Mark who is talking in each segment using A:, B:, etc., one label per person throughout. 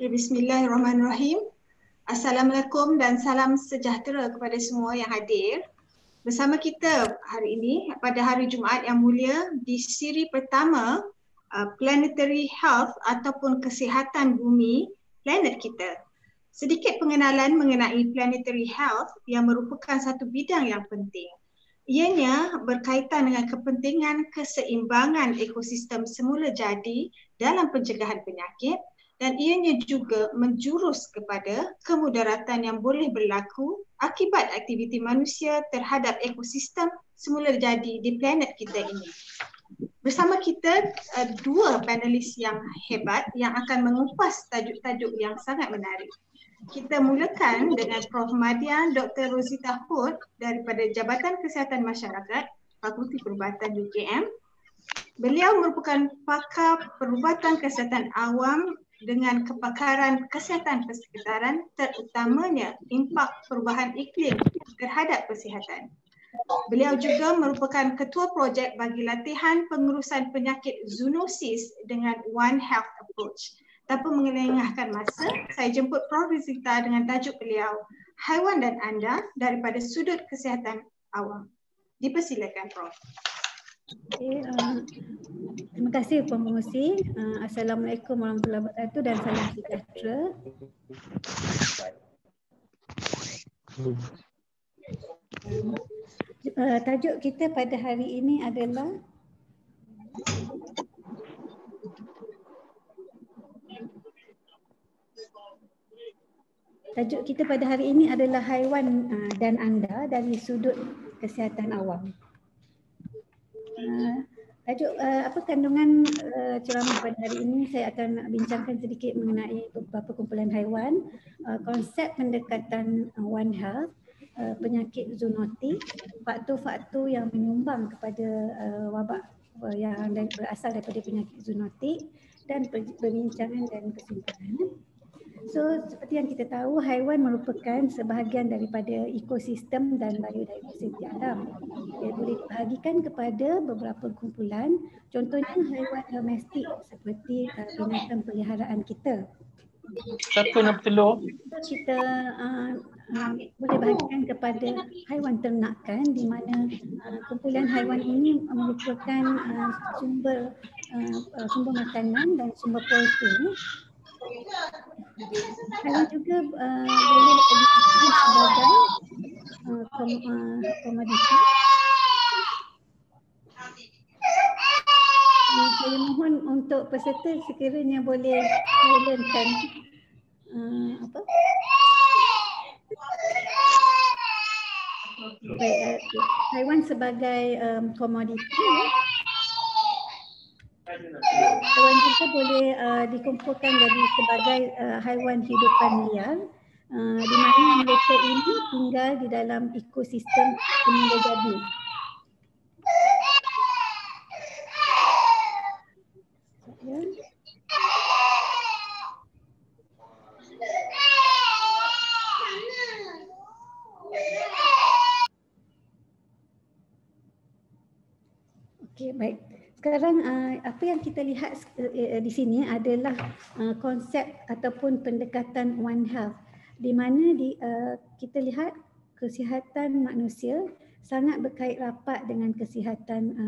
A: Okey, bismillahirrahmanirrahim. Assalamualaikum dan salam sejahtera kepada semua yang hadir. Bersama kita hari ini pada hari Jumaat yang mulia di siri pertama Planetary Health ataupun kesihatan bumi planet kita. Sedikit pengenalan mengenai Planetary Health yang merupakan satu bidang yang penting. Ianya berkaitan dengan kepentingan keseimbangan ekosistem semula jadi dalam pencegahan penyakit, dan ianya juga menjurus kepada kemudaratan yang boleh berlaku akibat aktiviti manusia terhadap ekosistem semula jadi di planet kita ini. Bersama kita dua panelis yang hebat yang akan mengupas tajuk-tajuk yang sangat menarik. Kita mulakan dengan Prof. Madian Dr. Rosita Hood daripada Jabatan Kesihatan Masyarakat, Fakulti Perubatan UKM. Beliau merupakan pakar perubatan kesihatan awam dengan kepakaran kesihatan persekitaran, terutamanya impak perubahan iklim terhadap kesihatan. Beliau juga merupakan ketua projek bagi latihan pengurusan penyakit zoonosis dengan One Health Approach. Tanpa mengelengahkan masa, saya jemput Prof. Rosita dengan tajuk beliau, Haiwan dan Anda daripada Sudut Kesihatan Awam. Dipersilakan, Prof.
B: Okay, terima kasih pengerusi. Assalamualaikum warahmatullahi wabarakatuh dan salam sejahtera. Tajuk kita pada hari ini adalah haiwan dan anda dari sudut kesihatan awam. Kandungan ceramah pada hari ini, saya akan bincangkan sedikit mengenai beberapa kumpulan haiwan, konsep pendekatan One Health, penyakit zoonotik, faktor-faktor yang menyumbang kepada wabak yang berasal daripada penyakit zoonotik, dan perbincangan dan kesimpulan. So, seperti yang kita tahu, haiwan merupakan sebahagian daripada ekosistem dan biodiversiti alam. Dia boleh dibahagikan kepada beberapa kumpulan, contohnya haiwan domestik seperti binatang peliharaan kita.
C: Siapa nak bertelur?
B: Kita boleh bahagikan kepada haiwan ternakan, di mana kumpulan haiwan ini merupakan sumber makanan dan sumber protein. Haiwan juga boleh dikatakan sebagai komoditi. Saya mohon untuk peserta sekiranya boleh silentkan haiwan sebagai komoditi. Haiwan juga boleh dikumpulkan jadi sebagai haiwan hidupan liar, di mana mereka ini tinggal di dalam ekosistem semula jadi. Okey, baik. Sekarang apa yang kita lihat di sini adalah konsep ataupun pendekatan One Health, di mana kita lihat kesihatan manusia sangat berkait rapat dengan kesihatan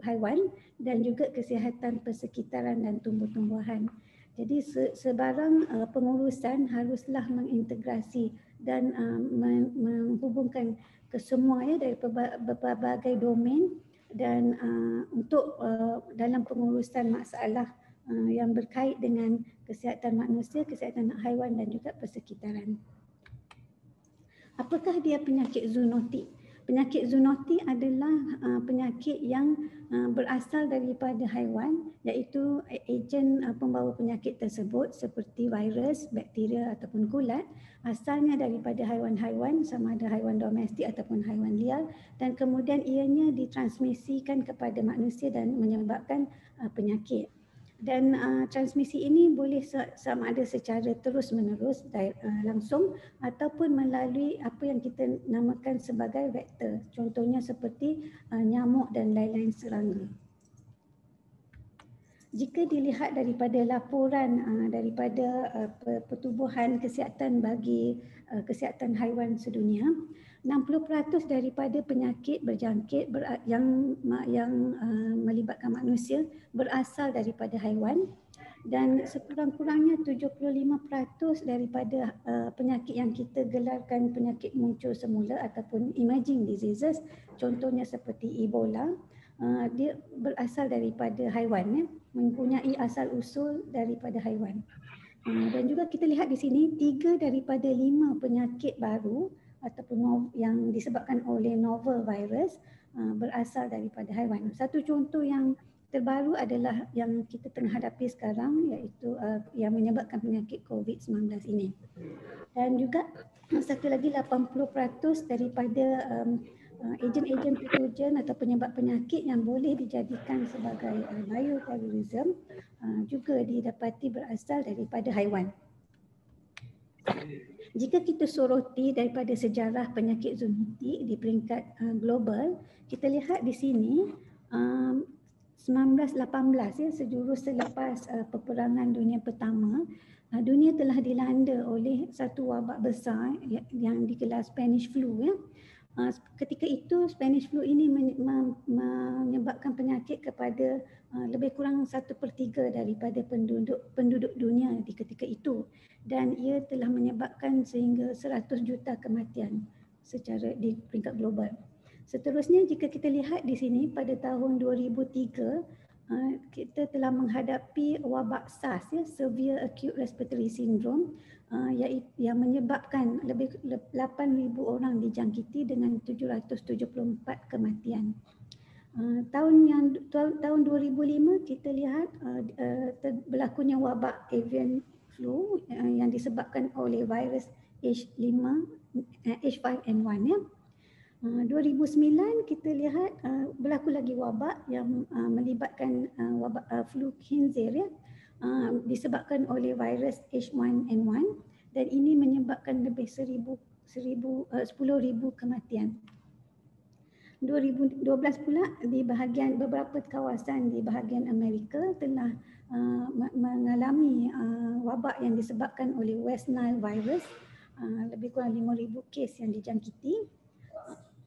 B: haiwan dan juga kesihatan persekitaran dan tumbuh-tumbuhan. Jadi sebarang pengurusan haruslah mengintegrasi dan menghubungkan kesemua dari berbagai domain, dan untuk dalam pengurusan masalah yang berkait dengan kesihatan manusia, kesihatan haiwan dan juga persekitaran. Apakah dia penyakit zoonotik? Penyakit zoonotik adalah penyakit yang berasal daripada haiwan, iaitu ejen pembawa penyakit tersebut seperti virus, bakteria ataupun kulat, asalnya daripada haiwan-haiwan, sama ada haiwan domestik ataupun haiwan liar, dan kemudian ianya ditransmisikan kepada manusia dan menyebabkan penyakit. Dan transmisi ini boleh sama ada secara terus-menerus langsung ataupun melalui apa yang kita namakan sebagai vektor. Contohnya seperti nyamuk dan lain-lain serangga. jika dilihat daripada laporan daripada Pertubuhan Kesihatan bagi Kesihatan Haiwan Sedunia, 60% daripada penyakit berjangkit yang melibatkan manusia berasal daripada haiwan, dan sekurang-kurangnya 75% daripada penyakit yang kita gelarkan penyakit muncul semula ataupun emerging diseases, contohnya seperti Ebola, dia berasal daripada haiwan, mempunyai asal usul daripada haiwan. Dan juga kita lihat di sini 3 daripada 5 penyakit baru ataupun yang disebabkan oleh novel virus berasal daripada haiwan. Satu contoh yang terbaru adalah yang kita tengah hadapi sekarang, iaitu yang menyebabkan penyakit COVID-19 ini. Dan juga satu lagi 80% daripada ejen-ejen patogen atau penyebab penyakit yang boleh dijadikan sebagai bioterrorism juga didapati berasal daripada haiwan. Jika kita soroti daripada sejarah penyakit zoonotik di peringkat global, kita lihat di sini 1918 sejurus selepas peperangan dunia pertama, dunia telah dilanda oleh satu wabak besar yang digelar Spanish flu. Ketika itu Spanish flu ini menyebabkan penyakit kepada lebih kurang 1/3 daripada penduduk dunia di ketika itu, dan ia telah menyebabkan sehingga 100 juta kematian secara di peringkat global. Seterusnya, jika kita lihat di sini pada tahun 2003 kita telah menghadapi wabak SARS, Severe Acute Respiratory Syndrome, yang menyebabkan lebih 8,000 orang dijangkiti dengan 774 kematian. Tahun 2005 kita lihat berlakunya wabak avian flu yang disebabkan oleh virus H5N1. 2009 kita lihat berlaku lagi wabak yang melibatkan wabak flu khinzir, disebabkan oleh virus H1N1, dan ini menyebabkan lebih 10,000 kematian. 2012 pula di bahagian beberapa kawasan di bahagian Amerika telah mengalami wabak yang disebabkan oleh West Nile virus, lebih kurang 5,000 kes yang dijangkiti.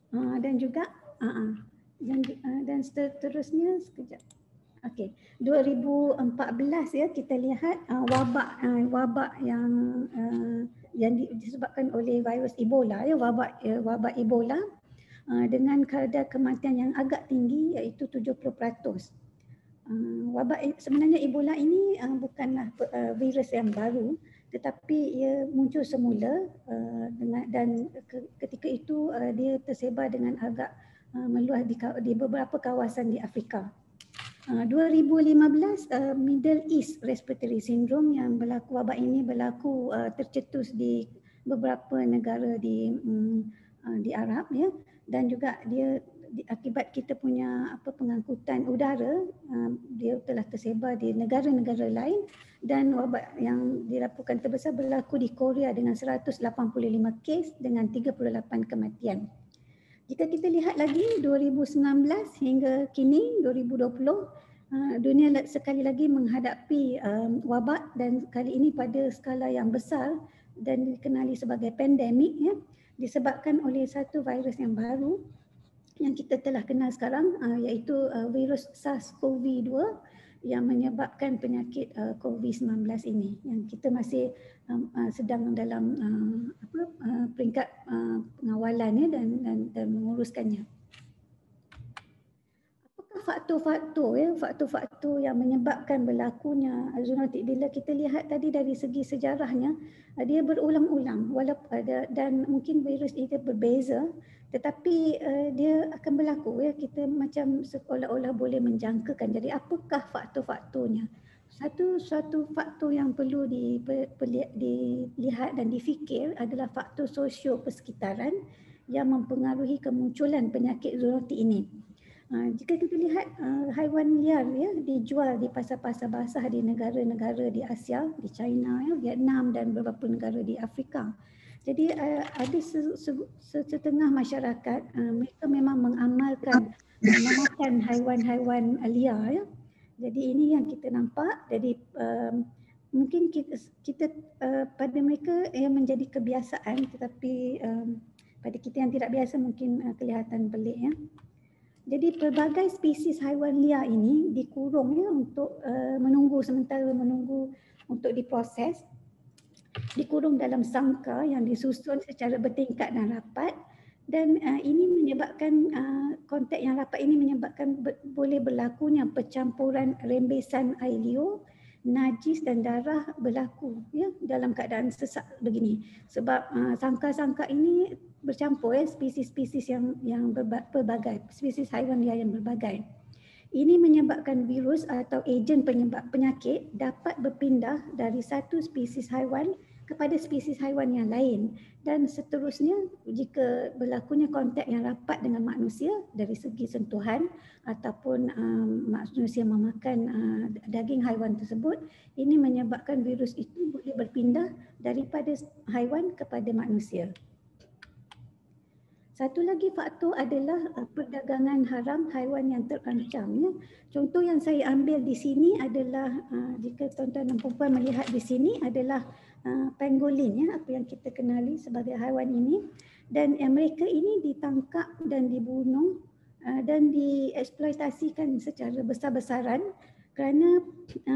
B: Dan juga dan seterusnya sekejap. Okey, 2014 kita lihat wabak yang disebabkan oleh virus Ebola, wabak Ebola dengan kadar kematian yang agak tinggi, iaitu 70%. Sebenarnya Ebola ini bukanlah virus yang baru, tetapi ia muncul semula dan ketika itu dia tersebar dengan agak meluas di beberapa kawasan di Afrika. 2015 Middle East Respiratory Syndrome yang berlaku, wabak ini berlaku tercetus di beberapa negara di Arab, dan juga dia akibat kita punya pengangkutan udara, dia telah tersebar di negara-negara lain, dan wabak yang dilaporkan terbesar berlaku di Korea dengan 185 kes dengan 38 kematian. Jika kita lihat lagi 2019 hingga kini 2020, dunia sekali lagi menghadapi wabak, dan kali ini pada skala yang besar dan dikenali sebagai pandemik, disebabkan oleh satu virus yang baru yang kita telah kenal sekarang, iaitu virus SARS-CoV-2 yang menyebabkan penyakit COVID-19 ini, yang kita masih sedang dalam peringkat pengawalan dan menguruskannya. Faktor-faktor yang menyebabkan berlakunya zoonotik? Bila kita lihat tadi dari segi sejarahnya, dia berulang-ulang dan mungkin virus itu berbeza, tetapi dia akan berlaku, kita macam seolah-olah boleh menjangkakan. Jadi apakah faktor-faktornya? Satu faktor yang perlu dilihat dan difikir adalah faktor sosio persekitaran yang mempengaruhi kemunculan penyakit zoonotik ini. Jika kita lihat haiwan liar dijual di pasar-pasar basah di negara-negara di Asia, di China, Vietnam dan beberapa negara di Afrika. Jadi ada setengah masyarakat mereka memang mengamalkan memakan haiwan-haiwan liar, Jadi ini yang kita nampak. Jadi mungkin kita pada mereka yang menjadi kebiasaan, tetapi pada kita yang tidak biasa mungkin kelihatan pelik ya. Jadi pelbagai spesies haiwan liar ini dikurung ya untuk sementara menunggu untuk diproses. Dikurung dalam sangkar yang disusun secara bertingkat dan rapat, dan ini menyebabkan kontak yang rapat ini menyebabkan boleh berlakunya percampuran rembesan air liur, najis dan darah berlaku ya dalam keadaan sesak begini. Sebab sangkar-sangkar ini bercampur ya, spesies-spesies yang berbagai, spesies haiwan liar yang berbagai. Ini menyebabkan virus atau ejen penyebab penyakit dapat berpindah dari satu spesies haiwan kepada spesies haiwan yang lain, dan seterusnya jika berlakunya kontak yang rapat dengan manusia dari segi sentuhan ataupun manusia memakan daging haiwan tersebut, ini menyebabkan virus itu boleh berpindah daripada haiwan kepada manusia. Satu lagi faktor adalah perdagangan haram haiwan yang terancam ya. Contoh yang saya ambil di sini adalah jika tuan-tuan dan puan melihat di sini adalah pangolin ya, apa yang kita kenali sebagai haiwan ini, dan mereka ini ditangkap dan dibunuh dan dieksploitasikan secara besar-besaran kerana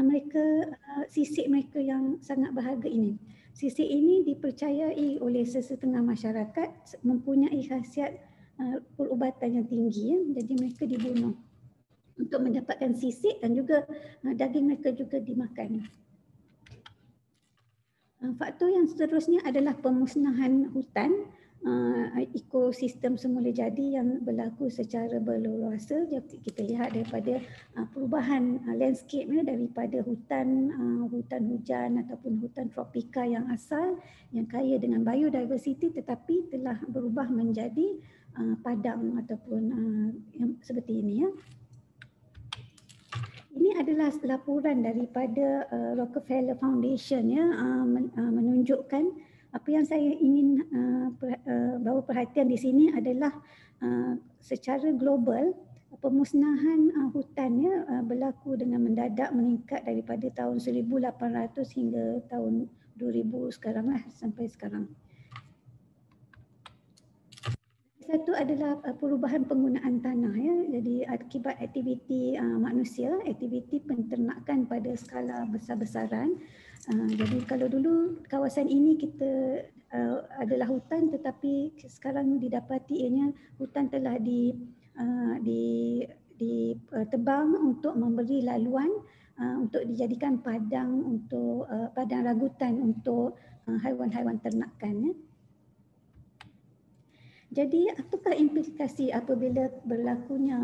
B: mereka sisik mereka yang sangat berharga ini. Sisik ini dipercayai oleh sesetengah masyarakat mempunyai khasiat perubatan yang tinggi ya. Jadi mereka dibunuh untuk mendapatkan sisik dan juga daging mereka juga dimakan. Faktor yang seterusnya adalah pemusnahan hutan, ekosistem semula jadi yang berlaku secara berleluasa. Kita lihat daripada perubahan landscape daripada hutan hujan ataupun hutan tropika yang asal yang kaya dengan biodiversity tetapi telah berubah menjadi padang ataupun yang seperti ini ya. Ini adalah laporan daripada Rockefeller Foundation ya, menunjukkan apa yang saya ingin bawa perhatian di sini adalah secara global pemusnahan hutan ya berlaku dengan mendadak meningkat daripada tahun 1800 hingga tahun 2000 sekarang lah sampai sekarang. Satu adalah perubahan penggunaan tanah ya. Jadi akibat aktiviti manusia, aktiviti penternakan pada skala besar-besaran. Jadi kalau dulu kawasan ini kita adalah hutan, tetapi sekarang didapati ianya hutan telah ditebang untuk memberi laluan untuk dijadikan padang untuk padang ragutan untuk haiwan-haiwan ternakan ya. Jadi apakah implikasi apabila berlakunya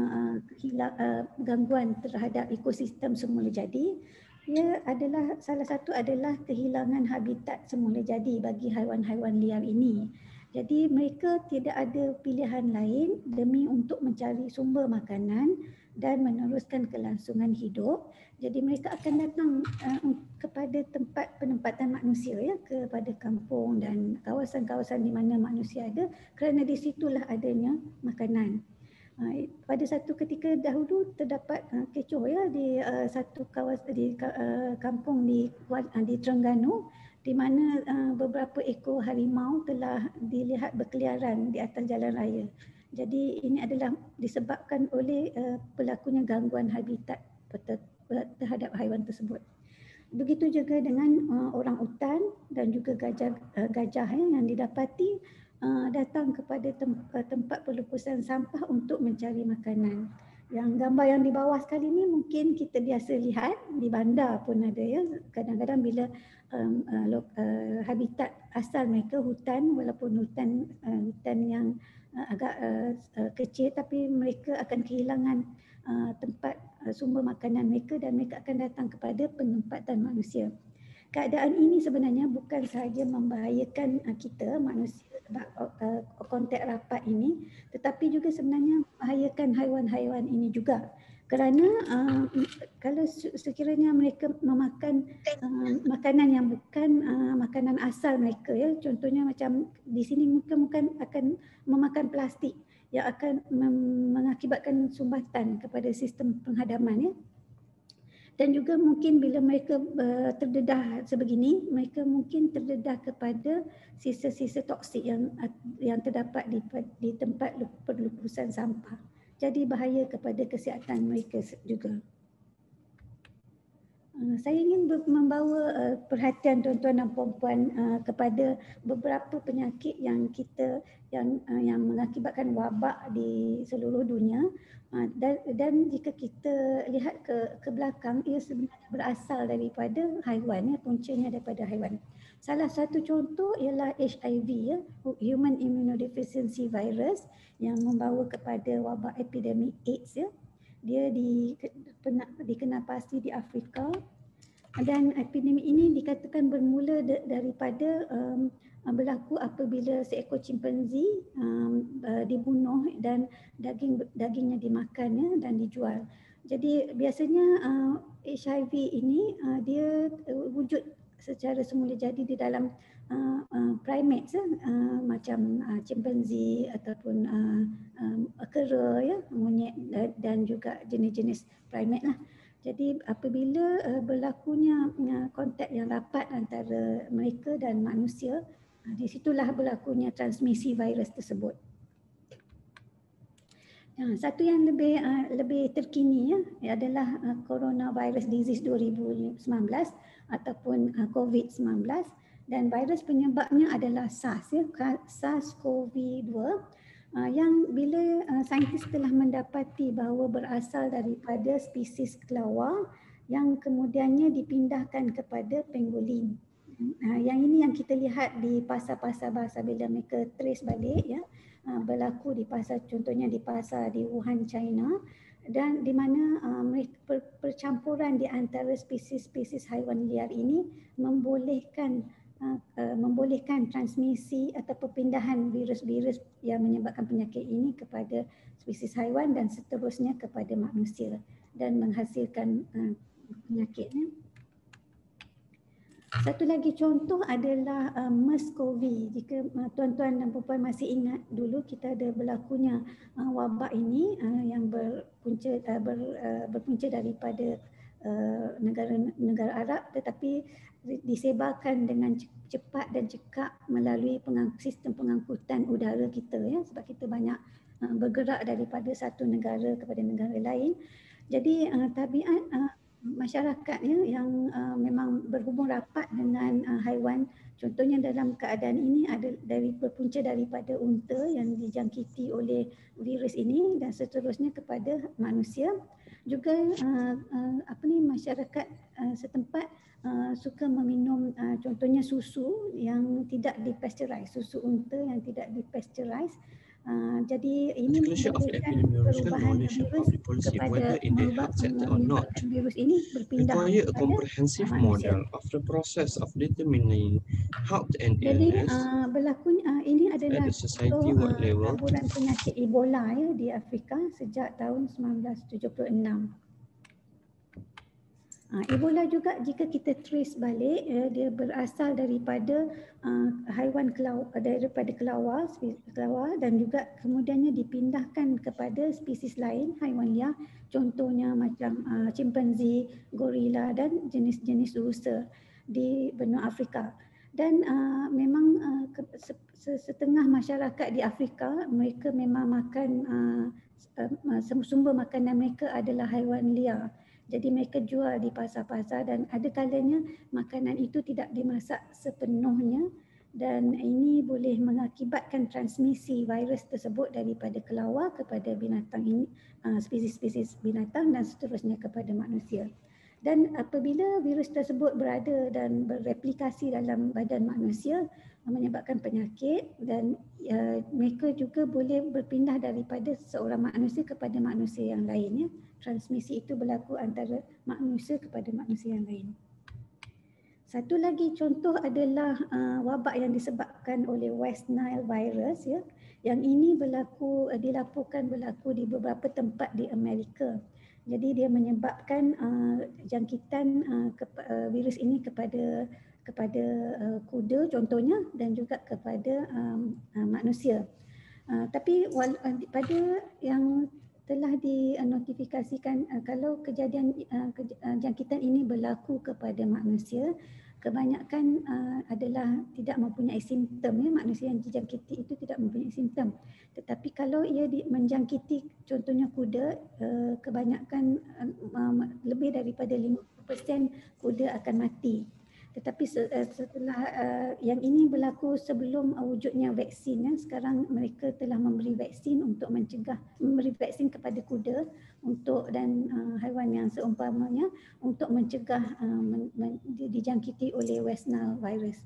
B: gangguan terhadap ekosistem semula jadi? Ia adalah salah satu adalah kehilangan habitat semula jadi bagi haiwan-haiwan liar ini. Jadi mereka tidak ada pilihan lain demi untuk mencari sumber makanan dan meneruskan kelangsungan hidup. Jadi mereka akan datang kepada tempat penempatan manusia ya, kepada kampung dan kawasan-kawasan di mana manusia ada, kerana di situlah adanya makanan. Pada satu ketika dahulu terdapat kecoh ya di satu kawasan di kampung di Terengganu, di mana beberapa ekor harimau telah dilihat berkeliaran di atas jalan raya. Jadi ini adalah disebabkan oleh berlakunya gangguan habitat terhadap haiwan tersebut. Begitu juga dengan orang utan dan juga gajah yang didapati datang kepada tempat pelupusan sampah untuk mencari makanan. Yang gambar yang di bawah sekali ni mungkin kita biasa lihat di bandar pun ada ya. Kadang-kadang bila habitat asal mereka hutan, walaupun hutan yang agak kecil, tapi mereka akan kehilangan tempat sumber makanan mereka dan mereka akan datang kepada penempatan manusia. Keadaan ini sebenarnya bukan sahaja membahayakan kita manusia sebab kontak rapat ini, tetapi juga sebenarnya membahayakan haiwan-haiwan ini juga. Kerana kalau sekiranya mereka memakan makanan yang bukan makanan asal mereka ya, contohnya macam di sini mungkin akan memakan plastik yang akan mengakibatkan sumbatan kepada sistem penghadaman ya. Dan juga mungkin bila mereka terdedah sebegini, mereka mungkin terdedah kepada sisa-sisa toksik yang terdapat di tempat perlukusan sampah. Jadi bahaya kepada kesihatan mereka juga. Saya ingin membawa perhatian tuan-tuan dan puan-puan kepada beberapa penyakit yang mengakibatkan wabak di seluruh dunia, dan jika kita lihat ke belakang, ia sebenarnya berasal daripada haiwan, puncanya daripada haiwan. Salah satu contoh ialah HIV, Human Immunodeficiency Virus, yang membawa kepada wabak epidemik AIDS. Dia dikenapasi di Afrika, dan epidemik ini dikatakan bermula daripada berlaku apabila seekor chimpanzee dibunuh dan dagingnya dimakan dan dijual. Jadi biasanya HIV ini dia wujud secara semula jadi di dalam primates macam chimpanzee ataupun kera, monyet dan juga jenis-jenis primate lah. Jadi apabila berlakunya kontak yang rapat antara mereka dan manusia, di situlah berlakunya transmisi virus tersebut. Satu yang lebih terkini adalah coronavirus disease 2019 ataupun COVID-19, dan virus penyebabnya adalah SARS-CoV-2, yang bila saintis telah mendapati bahawa berasal daripada spesies kelawar yang kemudiannya dipindahkan kepada pangolin. Yang ini yang kita lihat di pasar-pasar bahasa bila mereka trace balik, berlaku di pasar, contohnya di pasar di Wuhan, China, dan di mana percampuran di antara spesies-spesies haiwan liar ini membolehkan transmisi atau perpindahan virus-virus yang menyebabkan penyakit ini kepada spesies haiwan dan seterusnya kepada manusia dan menghasilkan penyakitnya. Satu lagi contoh adalah MERS-CoV. Jika tuan-tuan dan puan-puan masih ingat, dulu kita ada berlakunya wabak ini yang berpunca daripada negara Arab, tetapi disebarkan dengan cepat dan cekap melalui sistem pengangkutan udara kita, sebab kita banyak bergerak daripada satu negara kepada negara lain. Jadi tabiat masyarakat yang memang berhubung rapat dengan haiwan, contohnya dalam keadaan ini berpunca daripada unta yang dijangkiti oleh virus ini dan seterusnya kepada manusia. Juga masyarakat setempat suka meminum contohnya susu yang tidak dipasteurize, susu unta yang tidak dipasteurize. Jadi ini menyebabkan perubahan virus kepada menyebabkan virus ini berpindah
D: require a comprehensive model of the process of determining health and illness.
B: Jadi berlakunya ini adalah taburan penyakit Ebola di Afrika sejak tahun 1976. Ebola juga jika kita trace balik, dia berasal daripada haiwan daripada kelawar dan juga kemudiannya dipindahkan kepada spesies lain haiwan liar, contohnya macam chimpanzee, gorila dan jenis-jenis rusa di benua Afrika. Dan memang setengah masyarakat di Afrika mereka memang makan sumber makanan mereka adalah haiwan liar. Jadi mereka jual di pasar-pasar dan ada kalanya makanan itu tidak dimasak sepenuhnya dan ini boleh mengakibatkan transmisi virus tersebut daripada kelawar kepada binatang ini, spesies-spesies binatang dan seterusnya kepada manusia. Dan apabila virus tersebut berada dan bereplikasi dalam badan manusia menyebabkan penyakit dan mereka juga boleh berpindah daripada seorang manusia kepada manusia yang lain. Transmisi itu berlaku antara manusia kepada manusia yang lain. Satu lagi contoh adalah wabak yang disebabkan oleh West Nile virus. Yang ini dilaporkan berlaku di beberapa tempat di Amerika. Jadi dia menyebabkan jangkitan virus ini kepada kuda contohnya dan juga kepada manusia. Tapi pada yang telah dinotifikasikan kalau kejadian jangkitan ini berlaku kepada manusia, kebanyakan adalah tidak mempunyai simptom ya, manusia yang dijangkiti itu tidak mempunyai simptom. Tetapi kalau ia menjangkiti contohnya kuda, kebanyakan lebih daripada 50% kuda akan mati. Tetapi setelah yang ini berlaku sebelum wujudnya vaksin ya, sekarang mereka telah memberi vaksin untuk memberi vaksin kepada kuda dan haiwan yang seumpamanya untuk mencegah dijangkiti oleh West Nile virus.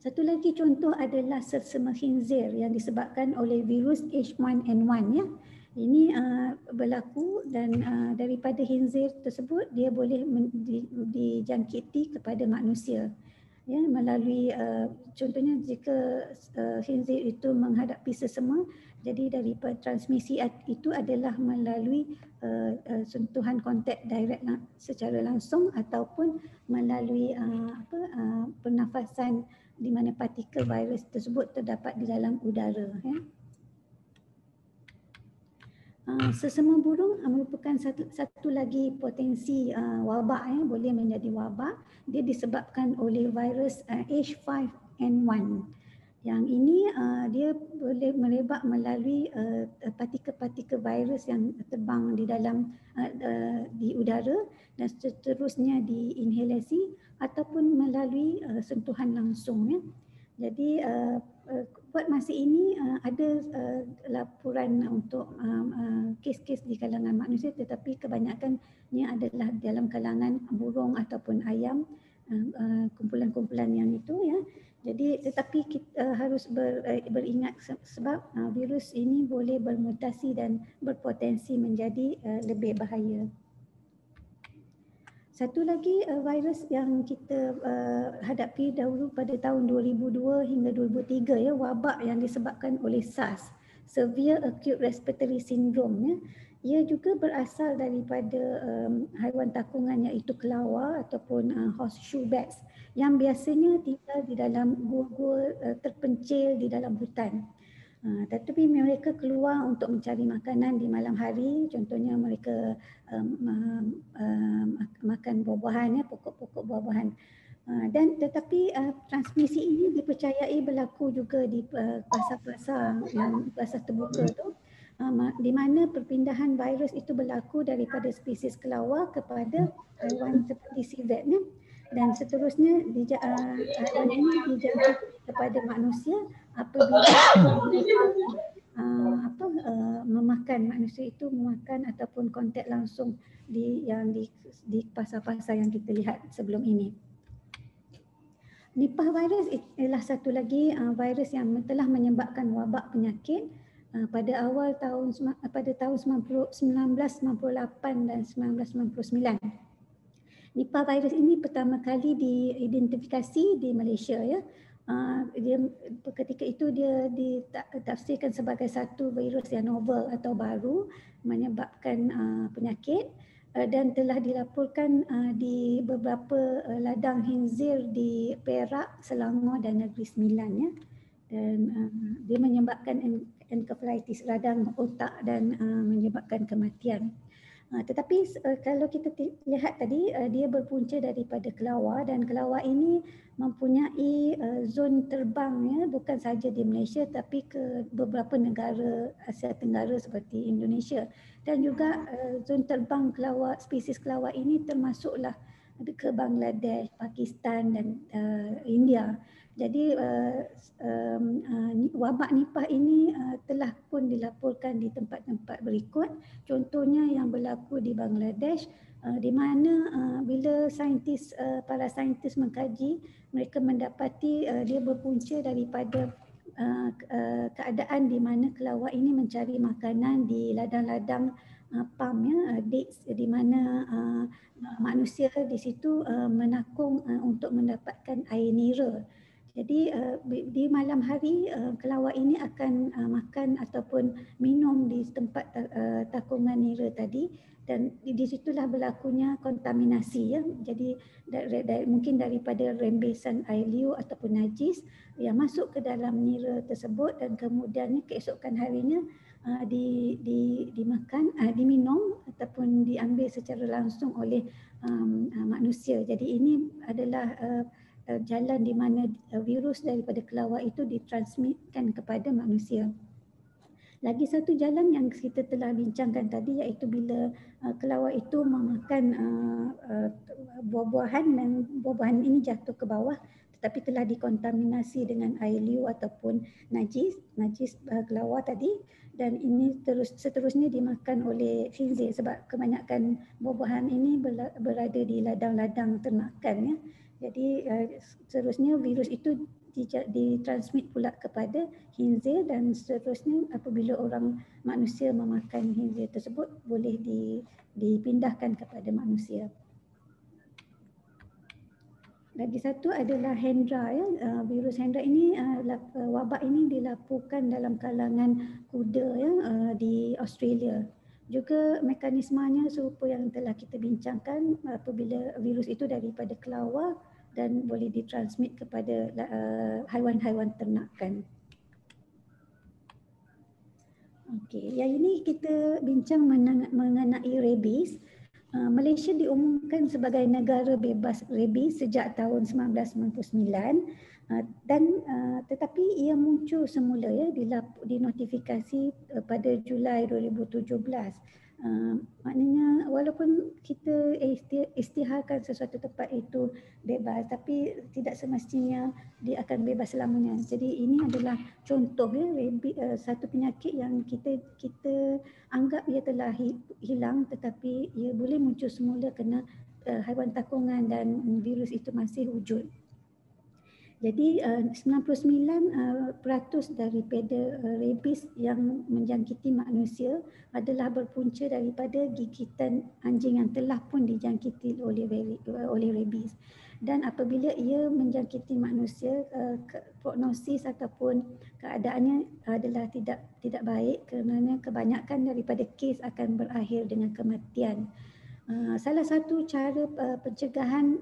B: Satu lagi contoh adalah sersema khinzir yang disebabkan oleh virus H1N1 ya. Ini berlaku dan daripada khinzir tersebut dia boleh dijangkiti kepada manusia ya, melalui contohnya jika khinzir itu menghadapi sersema, jadi daripada transmisi itu adalah melalui sentuhan kontak direct secara langsung ataupun melalui pernafasan di mana partikel virus tersebut terdapat di dalam udara ya. Sesama burung merupakan satu lagi potensi wabak ya, boleh menjadi wabak. Dia disebabkan oleh virus H5N1. Yang ini dia boleh merebak melalui partikel-partikel virus yang terbang di dalam di udara dan seterusnya diinhalasi ataupun melalui sentuhan langsung ya. Jadi buat masa ini ada laporan untuk kes-kes di kalangan manusia, tetapi kebanyakannya adalah dalam kalangan burung ataupun ayam, kumpulan-kumpulan yang itu ya. Jadi tetapi kita harus beringat sebab virus ini boleh bermutasi dan berpotensi menjadi lebih bahaya. Satu lagi virus yang kita hadapi dahulu pada tahun 2002 hingga 2003 ya, wabak yang disebabkan oleh SARS, Severe Acute Respiratory Syndrome ya. Ia juga berasal daripada haiwan takungan iaitu kelawar ataupun horseshoe bats yang biasanya tinggal di dalam gua-gua terpencil di dalam hutan. Tetapi mereka keluar untuk mencari makanan di malam hari, contohnya mereka makan buah-buahan ya, pokok-pokok buah-buahan. Dan tetapi transmisi ini dipercayai berlaku juga di pasar-pasar yang pasar terbuka tu, di mana perpindahan virus itu berlaku daripada spesies kelawar kepada haiwan seperti civet ya. Dan seterusnya haiwan ini dijangkiti kepada manusia apabila memakan, manusia itu memakan ataupun kontak langsung di pasar-pasar yang kita lihat sebelum ini. Nipah virus ialah satu lagi virus yang telah menyebabkan wabak penyakit pada tahun 1998 dan 1999. Nipah virus ini pertama kali diidentifikasi di Malaysia ya. Dia ketika itu dia ditafsirkan sebagai satu virus yang novel atau baru menyebabkan penyakit dan telah dilaporkan di beberapa ladang khinzir di Perak, Selangor dan Negeri Sembilan ya. Dan dia menyebabkan encephalitis radang otak dan menyebabkan kematian. Tetapi kalau kita lihat tadi dia berpunca daripada kelawar dan kelawar ini mempunyai zon terbang ya, bukan sahaja di Malaysia tapi ke beberapa negara Asia Tenggara seperti Indonesia, dan juga zon terbang kelawar, spesies kelawar ini termasuklah ke Bangladesh, Pakistan dan India. Jadi wabak nipah ini telah pun dilaporkan di tempat-tempat berikut. Contohnya yang berlaku di Bangladesh, di mana bila para saintis mengkaji, mereka mendapati dia berpunca daripada keadaan di mana kelawar ini mencari makanan di ladang-ladang palm ya, dates, di mana manusia di situ menakung untuk mendapatkan air nira. Jadi di malam hari kelawar ini akan makan ataupun minum di tempat takungan nira tadi, dan di situlah berlakunya kontaminasi ya. Jadi mungkin daripada rembesan air liur ataupun najis yang masuk ke dalam nira tersebut, dan kemudiannya keesokan harinya dimakan, diminum ataupun diambil secara langsung oleh manusia. Jadi ini adalah jalan di mana virus daripada kelawar itu ditransmitkan kepada manusia. Lagi satu jalan yang kita telah bincangkan tadi iaitu bila kelawar itu memakan buah-buahan dan buah-buahan ini jatuh ke bawah tetapi telah dikontaminasi dengan air liur ataupun najis kelawar tadi, dan ini seterusnya dimakan oleh khinzir sebab kebanyakan buah-buahan ini berada di ladang-ladang ternakan ya. Jadi seterusnya virus itu ditransmit pula kepada khinzir, dan seterusnya apabila orang manusia memakan khinzir tersebut boleh dipindahkan kepada manusia. Lagi satu adalah Hendra ya. Virus Hendra ini wabak ini dilaporkan dalam kalangan kuda ya di Australia. Juga mekanismenya serupa yang telah kita bincangkan apabila virus itu daripada kelawar dan boleh ditransmit kepada haiwan-haiwan ternakan. Okey, yang ini kita bincang mengenai rabies. Malaysia diumumkan sebagai negara bebas rabies sejak tahun 1999 dan tetapi ia muncul semula ya dinotifikasi pada Julai 2017. Maknanya walaupun kita isytiharkan sesuatu tempat itu bebas, tapi tidak semestinya dia akan bebas selamanya. Jadi ini adalah contoh ya satu penyakit yang kita anggap ia telah hilang tetapi ia boleh muncul semula kerana haiwan takungan dan virus itu masih wujud. Jadi 99% daripada rabies yang menjangkiti manusia adalah berpunca daripada gigitan anjing yang telah pun dijangkiti oleh rabies. Dan apabila ia menjangkiti manusia, prognosis ataupun keadaannya adalah tidak baik kerana kebanyakan daripada kes akan berakhir dengan kematian. Salah satu cara pencegahan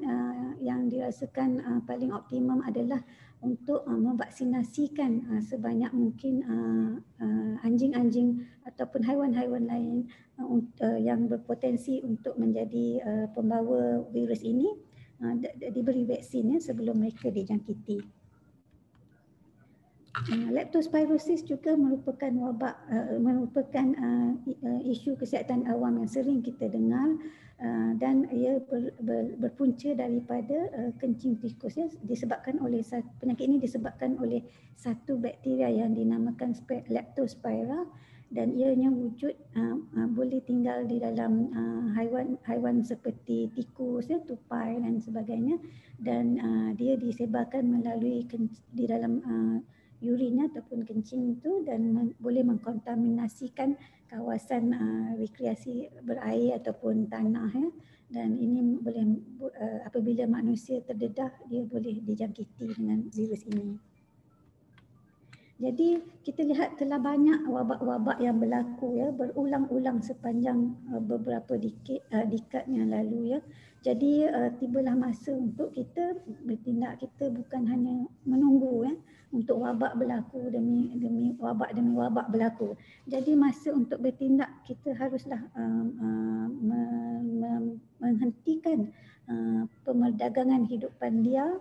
B: yang dirasakan paling optimum adalah untuk memvaksinasikan sebanyak mungkin anjing-anjing ataupun haiwan-haiwan lain yang berpotensi untuk menjadi pembawa virus ini, diberi vaksin sebelum mereka dijangkiti. Leptospirosis juga merupakan wabak, merupakan isu kesihatan awam yang sering kita dengar dan ia berpunca daripada kencing tikus ya, disebabkan oleh penyakit ini disebabkan oleh satu bakteria yang dinamakan Leptospira, dan ianya wujud boleh tinggal di dalam haiwan seperti tikus ya, tupai dan sebagainya, dan dia disebarkan melalui di dalam urin ataupun kencing itu dan boleh mengkontaminasikan kawasan rekreasi berair ataupun tanah ya. Dan ini boleh apabila manusia terdedah dia boleh dijangkiti dengan virus ini. Jadi kita lihat telah banyak wabak-wabak yang berlaku ya, berulang-ulang sepanjang beberapa dekad yang lalu ya. Jadi tibalah masa untuk kita bertindak. Kita bukan hanya menunggu ya untuk wabak berlaku demi wabak berlaku. Jadi masa untuk bertindak kita haruslah menghentikan pemerdagangan hidupan liar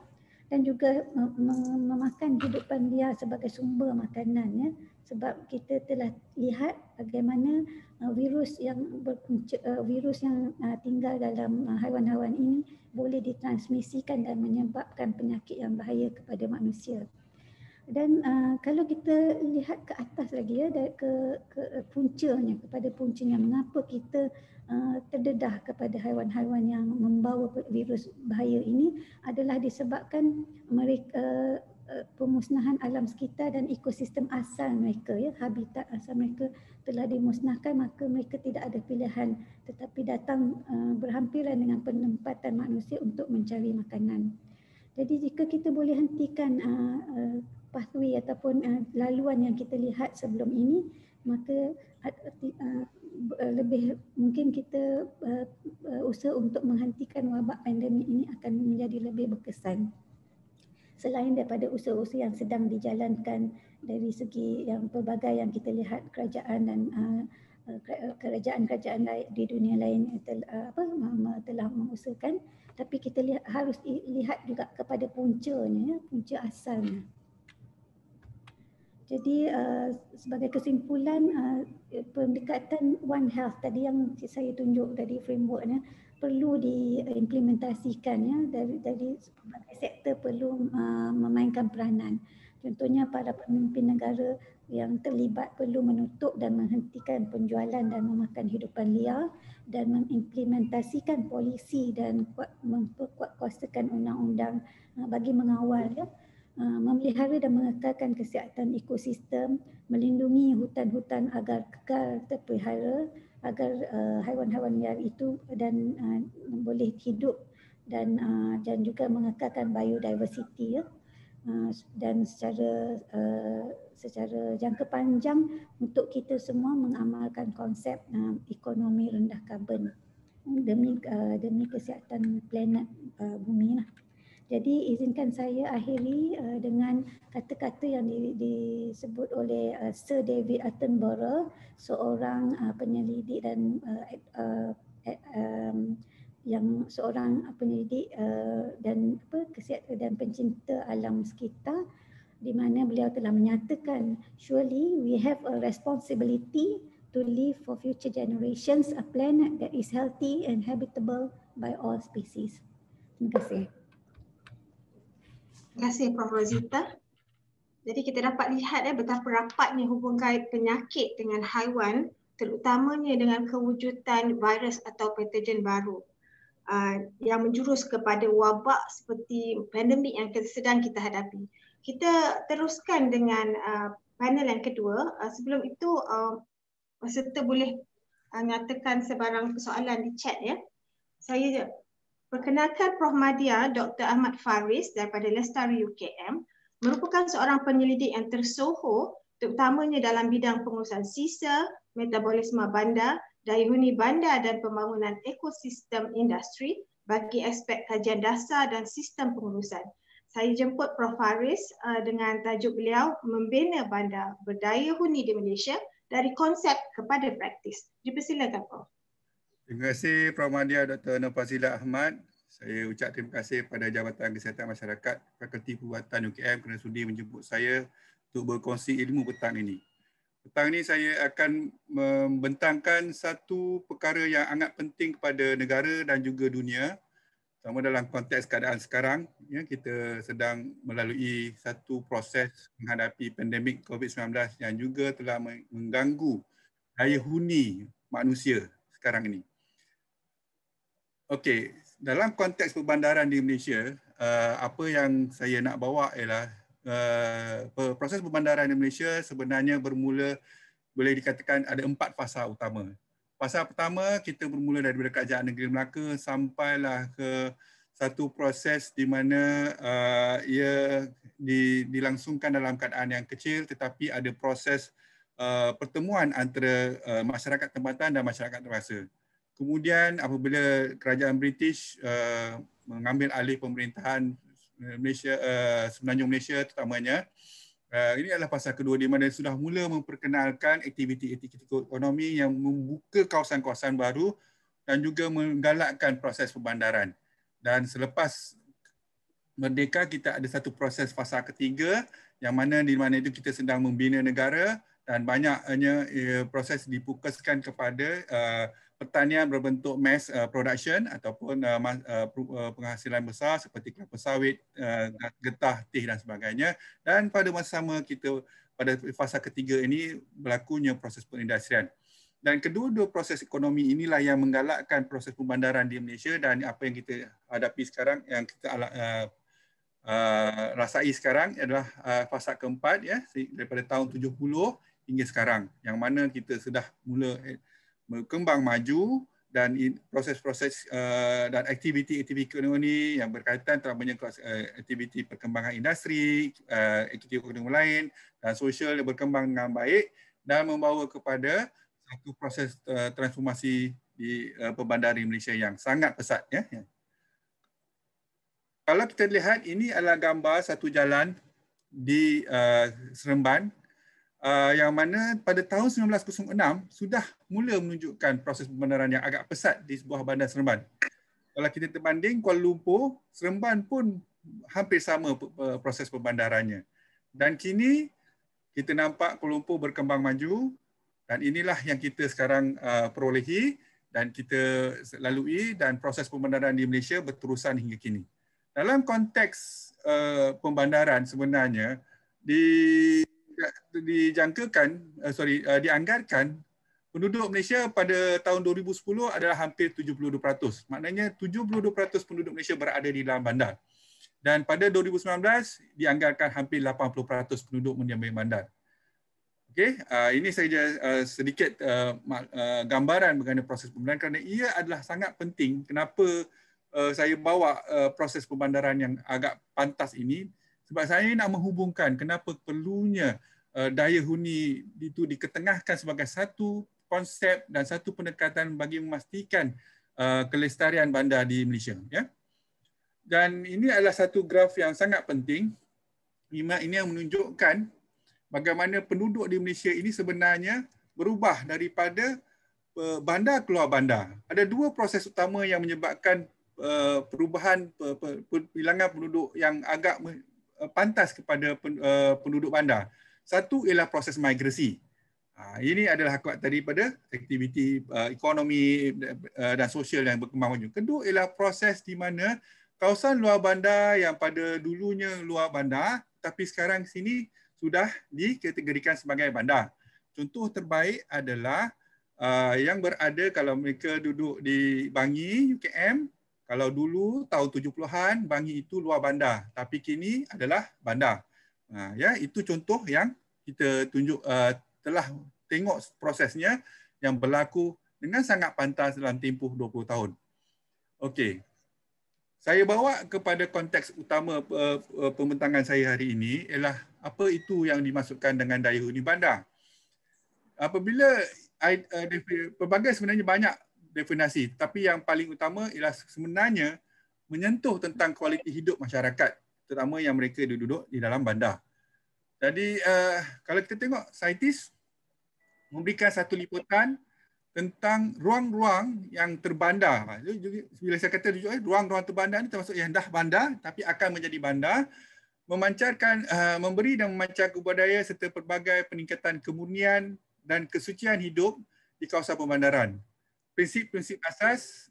B: dan juga memakan hidupan liar sebagai sumber makanan ya, sebab kita telah lihat bagaimana virus yang tinggal dalam haiwan-haiwan ini boleh ditransmisikan dan menyebabkan penyakit yang bahaya kepada manusia. Dan kalau kita lihat ke atas lagi ya, ke puncanya, kepada puncanya mengapa kita terdedah kepada haiwan-haiwan yang membawa virus bahaya ini adalah disebabkan mereka pemusnahan alam sekitar dan ekosistem asal mereka ya, habitat asal mereka telah dimusnahkan, maka mereka tidak ada pilihan tetapi datang berhampiran dengan penempatan manusia untuk mencari makanan. Jadi jika kita boleh hentikan pathway ataupun laluan yang kita lihat sebelum ini, maka lebih mungkin kita usaha untuk menghentikan wabak pandemik ini akan menjadi lebih berkesan. Selain daripada usaha-usaha yang sedang dijalankan dari segi yang pelbagai yang kita lihat kerajaan dan kerajaan-kerajaan di dunia lain telah mengusahakan, tapi kita harus lihat juga kepada puncanya, punca asalnya. Jadi sebagai kesimpulan, pendekatan One Health tadi yang saya tunjuk tadi frameworknya perlu diimplementasikan ya, dari sebagai sektor perlu memainkan peranan. Contohnya para pemimpin negara yang terlibat perlu menutup dan menghentikan penjualan dan memakan hidupan liar dan mengimplementasikan polisi dan memperkuatkuasakan undang-undang bagi mengawal ya, memelihara dan mengekalkan kesihatan ekosistem, melindungi hutan-hutan agar kekal terpelihara, agar haiwan-haiwan liar itu dan boleh hidup dan juga mengekalkan biodiversity ya. Dan secara jangka panjang untuk kita semua mengamalkan konsep ekonomi rendah karbon demi kesihatan planet bumi lah. Jadi izinkan saya akhiri dengan kata-kata yang disebut oleh Sir David Attenborough, seorang penyelidik dan kesihatan dan pencinta alam sekitar, di mana beliau telah menyatakan, surely we have a responsibility to leave for future generations a planet that is healthy and habitable by all species. Terima kasih.
A: Terima kasih Prof. Rosita. Jadi kita dapat lihat betapa rapatnya hubung kait penyakit dengan haiwan, terutamanya dengan kewujudan virus atau patogen baru yang menjurus kepada wabak seperti pandemik yang sedang kita hadapi. Kita teruskan dengan panel yang kedua. Sebelum itu peserta boleh nyatakan sebarang persoalan di chat ya. Saya perkenalkan Prof. Madya Dr. Ahmad Faris daripada Lestari UKM, merupakan seorang penyelidik yang tersohor terutamanya dalam bidang pengurusan sisa, metabolisme bandar, daya huni bandar dan pembangunan ekosistem industri bagi aspek kajian dasar dan sistem pengurusan. Saya jemput Prof. Faris dengan tajuk beliau membina bandar berdaya huni di Malaysia dari konsep kepada praktis. Dipersilakan Prof.
E: Terima kasih Prof. Madya Dr. Nur Fazila Ahmad. Saya ucap terima kasih kepada Jabatan Kesihatan Masyarakat Fakulti Perubatan UKM kerana sudi menjemput saya untuk berkongsi ilmu petang ini. Petang ini saya akan membentangkan satu perkara yang sangat penting kepada negara dan juga dunia, terutama dalam konteks keadaan sekarang. Ya, kita sedang melalui satu proses menghadapi pandemik COVID-19 yang juga telah mengganggu daya huni manusia sekarang ini. Okey, dalam konteks perbandaran di Malaysia, apa yang saya nak bawa ialah proses perbandaran di Malaysia sebenarnya bermula, boleh dikatakan ada 4 fasa utama. Fasa pertama, kita bermula daripada Kerajaan Negeri Melaka sampailah ke satu proses di mana ia dilangsungkan dalam keadaan yang kecil, tetapi ada proses pertemuan antara masyarakat tempatan dan masyarakat terpaksa. Kemudian apabila kerajaan British mengambil alih pemerintahan Malaysia, Semenanjung Malaysia terutamanya, ini adalah fasa kedua di mana sudah mula memperkenalkan aktiviti-aktiviti ekonomi yang membuka kawasan-kawasan baru dan juga menggalakkan proses perbandaran. Dan selepas merdeka kita ada satu proses fasa ketiga yang mana di mana itu kita sedang membina negara dan banyaknya proses difokuskan kepada pertanian berbentuk mass production ataupun penghasilan besar seperti kelapa sawit, getah, teh dan sebagainya. Dan pada masa sama kita pada fasa ketiga ini berlakunya proses perindustrian. Dan kedua-dua proses ekonomi inilah yang menggalakkan proses pembandaran di Malaysia, dan apa yang kita hadapi sekarang, yang kita rasai sekarang adalah fasa keempat ya, daripada tahun 70 hingga sekarang, yang mana kita sudah mula berkembang maju dan proses-proses dan aktiviti-aktiviti ekonomi yang berkaitan terutamanya aktiviti perkembangan industri, aktiviti ekonomi lain dan sosial yang berkembang dengan baik dan membawa kepada satu proses transformasi di perbandaran Malaysia yang sangat pesat ya. Kalau kita lihat, ini adalah gambar satu jalan di Seremban, yang mana pada tahun 1906 sudah mula menunjukkan proses pembandaran yang agak pesat di sebuah bandar Seremban. Kalau kita terbanding Kuala Lumpur, Seremban pun hampir sama proses pembandarannya. Dan kini kita nampak Kuala Lumpur berkembang maju, dan inilah yang kita sekarang perolehi dan kita lalui, dan proses pembandaran di Malaysia berterusan hingga kini. Dalam konteks pembandaran sebenarnya dianggarkan penduduk Malaysia pada tahun 2010 adalah hampir 72%. Maknanya 72% penduduk Malaysia berada di dalam bandar. Dan pada 2019 dianggarkan hampir 80% penduduk mendiami bandar. Okey, ini saja sedikit gambaran mengenai proses pembandaran, kerana ia adalah sangat penting. Kenapa saya bawa proses pembandaran yang agak pantas ini? Sebab saya nak menghubungkan kenapa perlunya daya huni itu diketengahkan sebagai satu konsep dan satu pendekatan bagi memastikan kelestarian bandar di Malaysia. Ya. Dan ini adalah satu graf yang sangat penting. Ini yang menunjukkan bagaimana penduduk di Malaysia ini sebenarnya berubah daripada bandar keluar bandar. Ada dua proses utama yang menyebabkan perubahan bilangan penduduk yang agak pantas kepada penduduk bandar. Satu ialah proses migrasi. Ini adalah akibat daripada aktiviti ekonomi dan sosial yang berkembang maju. Kedua ialah proses di mana kawasan luar bandar yang pada dulunya luar bandar, tapi sekarang sini sudah dikategorikan sebagai bandar. Contoh terbaik adalah yang berada kalau mereka duduk di Bangi, UKM. Kalau dulu tahun 70-an Bangi itu luar bandar, tapi kini adalah bandar. Ya, itu contoh yang kita tunjuk telah tengok prosesnya yang berlaku dengan sangat pantas dalam tempoh 20 tahun. Okey. Saya bawa kepada konteks utama pembentangan saya hari ini ialah apa itu yang dimaksudkan dengan daya huni bandar. Apabila pelbagai sebenarnya banyak definisi, tapi yang paling utama ialah sebenarnya menyentuh tentang kualiti hidup masyarakat, terutama yang mereka duduk di dalam bandar. Jadi kalau kita tengok saintis memberikan satu liputan tentang ruang-ruang yang terbandar. Bila saya kata ruang-ruang terbandar ini termasuk yang dah bandar tapi akan menjadi bandar, memancarkan, memberi dan memancar kebudaya serta pelbagai peningkatan kemurnian dan kesucian hidup di kawasan pembandaran. Prinsip-prinsip asas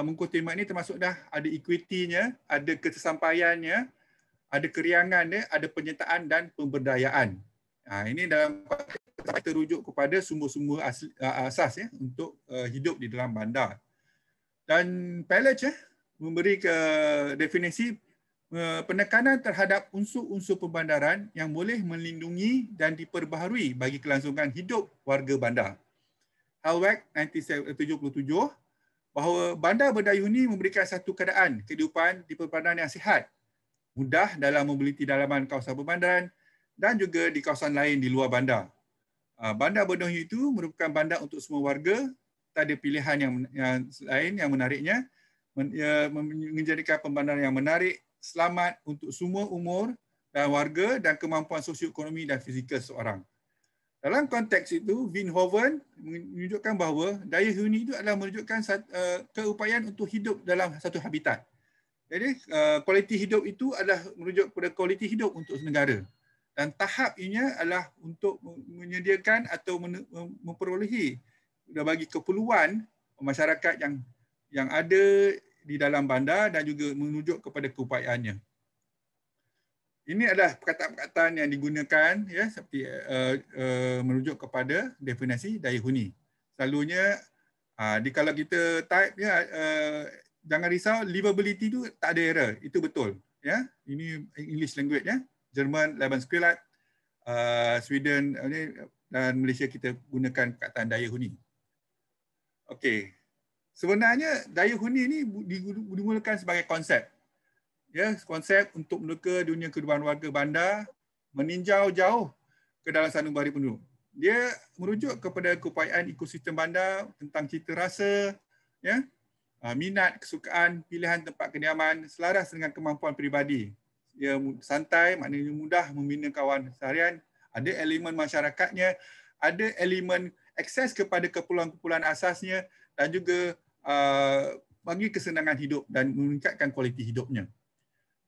E: Mengkuh Tema ini termasuk dah ada equity-nya, ada kesesampaiannya, ada keriangan dia, ada penyertaan dan pemberdayaan. Ini dalam kita rujuk kepada sumber-sumber asas ya untuk hidup di dalam bandar. Dan Palach memberi ke definisi penekanan terhadap unsur-unsur pembandaran yang boleh melindungi dan diperbaharui bagi kelangsungan hidup warga bandar. Halweg 1977 bahawa bandar berdaya huni memberikan satu keadaan kehidupan di pembandaran yang sihat, mudah dalam membeliti dalaman kawasan pembandaran dan juga di kawasan lain di luar bandar. Bandar berdaya huni itu merupakan bandar untuk semua warga, tak ada pilihan yang lain yang menariknya, menjadikan pembandaran yang menarik, selamat untuk semua umur dan warga dan kemampuan sosioekonomi dan fizikal seorang. Dalam konteks itu, Vinhoven menunjukkan bahawa daya huni itu adalah menunjukkan keupayaan untuk hidup dalam satu habitat. Jadi, kualiti hidup itu adalah merujuk kepada kualiti hidup untuk negara. Dan tahap ini adalah untuk menyediakan atau memperolehi dan bagi keperluan masyarakat yang ada di dalam bandar dan juga menunjuk kepada keupayaannya. Ini adalah perkataan-perkataan yang digunakan ya seperti merujuk kepada definisi daya huni. Selalunya kalau kita type ya jangan risau, livability itu tak ada error, itu betul ya. Ini English language ya. Jerman Lebensqualität, Sweden dan Malaysia kita gunakan perkataan daya huni. Okey. Sebenarnya daya huni ini dimulakan sebagai konsep. Ya, konsep untuk menuka dunia kehidupan warga bandar meninjau jauh ke dalam sanubari penduduk. Dia merujuk kepada keupayaan ekosistem bandar tentang cita rasa, ya, minat, kesukaan, pilihan tempat kediaman selaras dengan kemampuan peribadi ia santai, maknanya mudah membina kawan seharian, ada elemen masyarakatnya, ada elemen akses kepada keperluan-keperluan asasnya dan juga bagi kesenangan hidup dan meningkatkan kualiti hidupnya.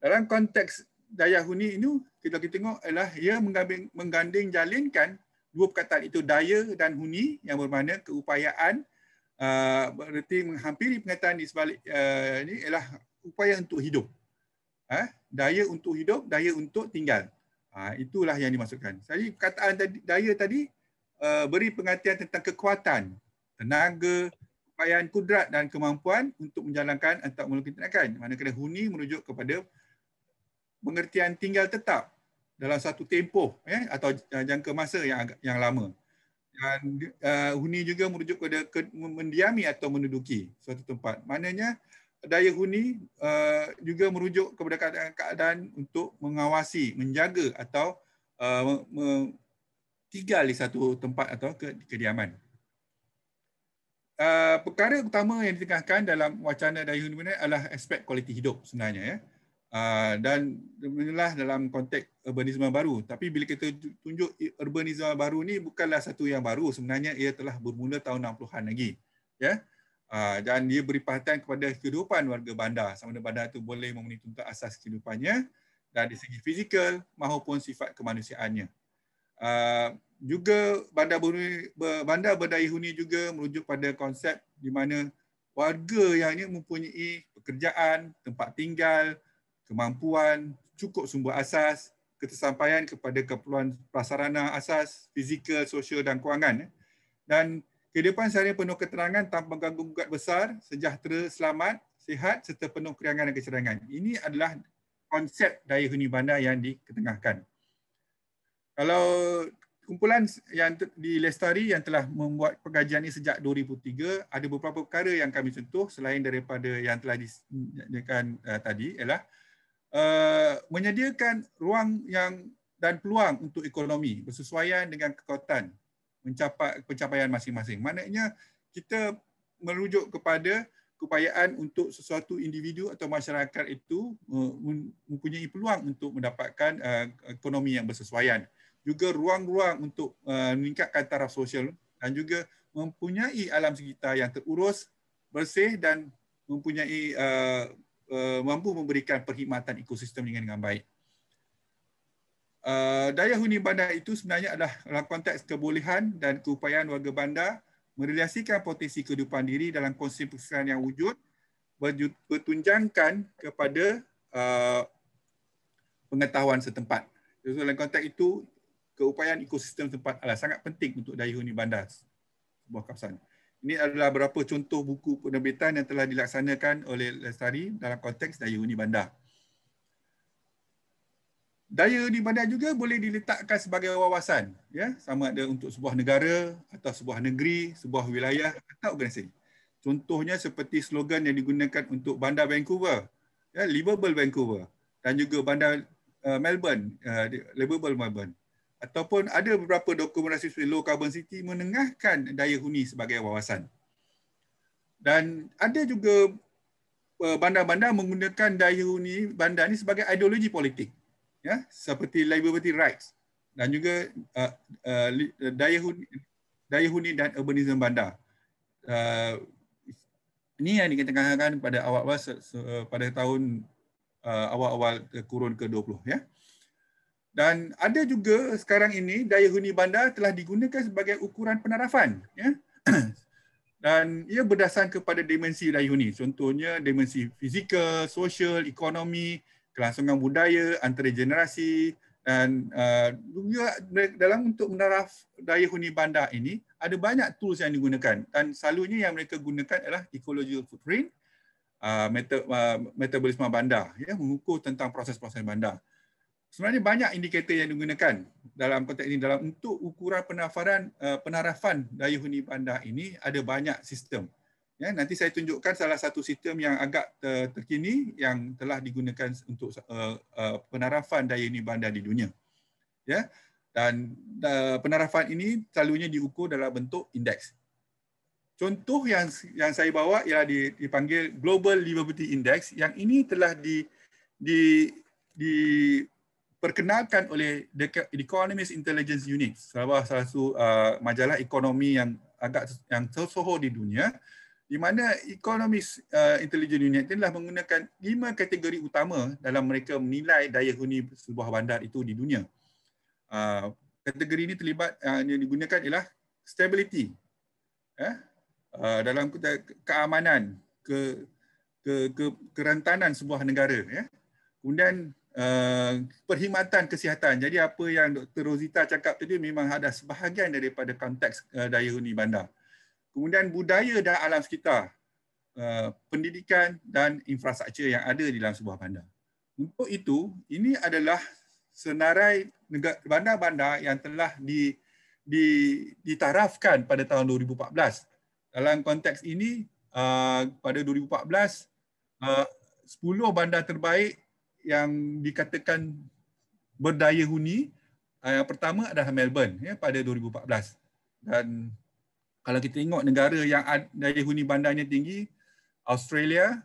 E: Dalam konteks daya huni ini, kita tengok adalah ia mengganding jalinkan dua perkataan itu, daya dan huni, yang bermakna keupayaan, berarti menghampiri pengataan di sebalik ini ialah upaya untuk hidup. Daya untuk hidup, daya untuk tinggal. Itulah yang dimaksudkan. Jadi perkataan daya tadi beri pengertian tentang kekuatan, tenaga, upayaan kudrat dan kemampuan untuk menjalankan atau melakukan tindakan. Manakala huni merujuk kepada pengertian tinggal tetap dalam satu tempoh atau jangka masa yang lama. Dan huni juga merujuk kepada mendiami atau menduduki suatu tempat. Maknanya daya huni juga merujuk kepada keadaan untuk mengawasi, menjaga atau tinggal di satu tempat atau kediaman. Perkara utama yang ditekankan dalam wacana daya huni adalah aspek kualiti hidup sebenarnya. Dan inilah dalam konteks urbanisme baru. Tapi bila kita tunjuk urbanisme baru ni bukanlah satu yang baru, sebenarnya ia telah bermula tahun 60-an lagi. Dan dia beri perhatian kepada kehidupan warga bandar. Sama ada bandar itu boleh memenuhi tuntutan asas kehidupannya dari segi fizikal maupun sifat kemanusiaannya. Juga bandar berdaya huni juga merujuk pada konsep di mana warga yang ini mempunyai pekerjaan, tempat tinggal, kemampuan, cukup sumber asas, ketersampaian kepada keperluan prasarana asas, fizikal, sosial dan kewangan. Dan kehidupan seharian penuh keterangan tanpa gangguan besar, sejahtera, selamat, sihat serta penuh keriangan dan kecerangan. Ini adalah konsep daya huni bandar yang diketengahkan. Kalau kumpulan yang di Lestari yang telah membuat pengajian ini sejak 2003, ada beberapa perkara yang kami sentuh selain daripada yang telah disediakan tadi ialah menyediakan ruang dan peluang untuk ekonomi bersesuaian dengan kekuatan mencapai pencapaian masing-masing. Maknanya kita merujuk kepada keupayaan untuk sesuatu individu atau masyarakat itu mempunyai peluang untuk mendapatkan ekonomi yang bersesuaian. Juga ruang-ruang untuk meningkatkan taraf sosial dan juga mempunyai alam sekitar yang terurus, bersih dan mempunyai mampu memberikan perkhidmatan ekosistem dengan baik. Daya huni bandar itu sebenarnya adalah dalam konteks kebolehan dan keupayaan warga bandar merelasikan potensi kehidupan diri dalam konsep persekitaran yang wujud, bertunjangkan kepada pengetahuan setempat. Jadi dalam konteks itu, keupayaan ekosistem tempat adalah sangat penting untuk daya huni bandar sebuah kawasan. Ini adalah beberapa contoh buku penerbitan yang telah dilaksanakan oleh Lestari dalam konteks daya huni bandar. Daya huni bandar juga boleh diletakkan sebagai wawasan, sama ada untuk sebuah negara atau sebuah negeri, sebuah wilayah atau organisasi. Contohnya seperti slogan yang digunakan untuk bandar Vancouver, Livable Vancouver, dan juga bandar Melbourne, Livable Melbourne. Ataupun ada beberapa dokumentasi seperti Low Carbon City menengahkan daya huni sebagai wawasan. Dan ada juga bandar-bandar menggunakan daya huni bandar ini sebagai ideologi politik, seperti liberty rights dan juga daya huni dan urbanism bandar. Ini yang dikatakan pada awal-awal pada tahun awal-awal kurun ke-20, Dan ada juga sekarang ini daya huni bandar telah digunakan sebagai ukuran penarafan, Dan ia berdasarkan kepada dimensi daya huni. Contohnya dimensi fizikal, sosial, ekonomi, kelangsungan budaya, antara generasi dan juga dalam untuk menaraf daya huni bandar ini ada banyak tools yang digunakan dan selalunya yang mereka gunakan adalah ecological footprint, metabolisme bandar, mengukur tentang proses-proses bandar. Sebenarnya banyak indikator yang digunakan dalam konteks ini. Dalam untuk ukuran penarafan daya huni bandar ini ada banyak sistem. Nanti saya tunjukkan salah satu sistem yang agak terkini yang telah digunakan untuk penarafan daya huni bandar di dunia. Dan penarafan ini selalunya diukur dalam bentuk indeks. Contoh yang saya bawa ialah dipanggil Global Livability Index. Yang ini telah diperkenalkan oleh The Economist Intelligence Unit, salah satu majalah ekonomi yang tersohor di dunia, di mana Economist Intelligence Unit telah menggunakan 5 kategori utama dalam mereka menilai daya huni sebuah bandar itu di dunia. Kategori ini yang digunakan ialah stability, dalam keamanan, kerentanan sebuah negara, kemudian perkhidmatan kesihatan. Jadi apa yang Dr. Rosita cakap tadi memang ada sebahagian daripada konteks daya huni bandar. Kemudian budaya dan alam sekitar, pendidikan dan infrastruktur yang ada di dalam sebuah bandar. Untuk itu, ini adalah senarai bandar-bandar yang telah ditarafkan pada tahun 2014. Dalam konteks ini, pada 2014, 10 bandar terbaik yang dikatakan berdaya huni, yang pertama adalah Melbourne pada 2014. Dan kalau kita tengok negara yang daya huni bandarnya tinggi, Australia,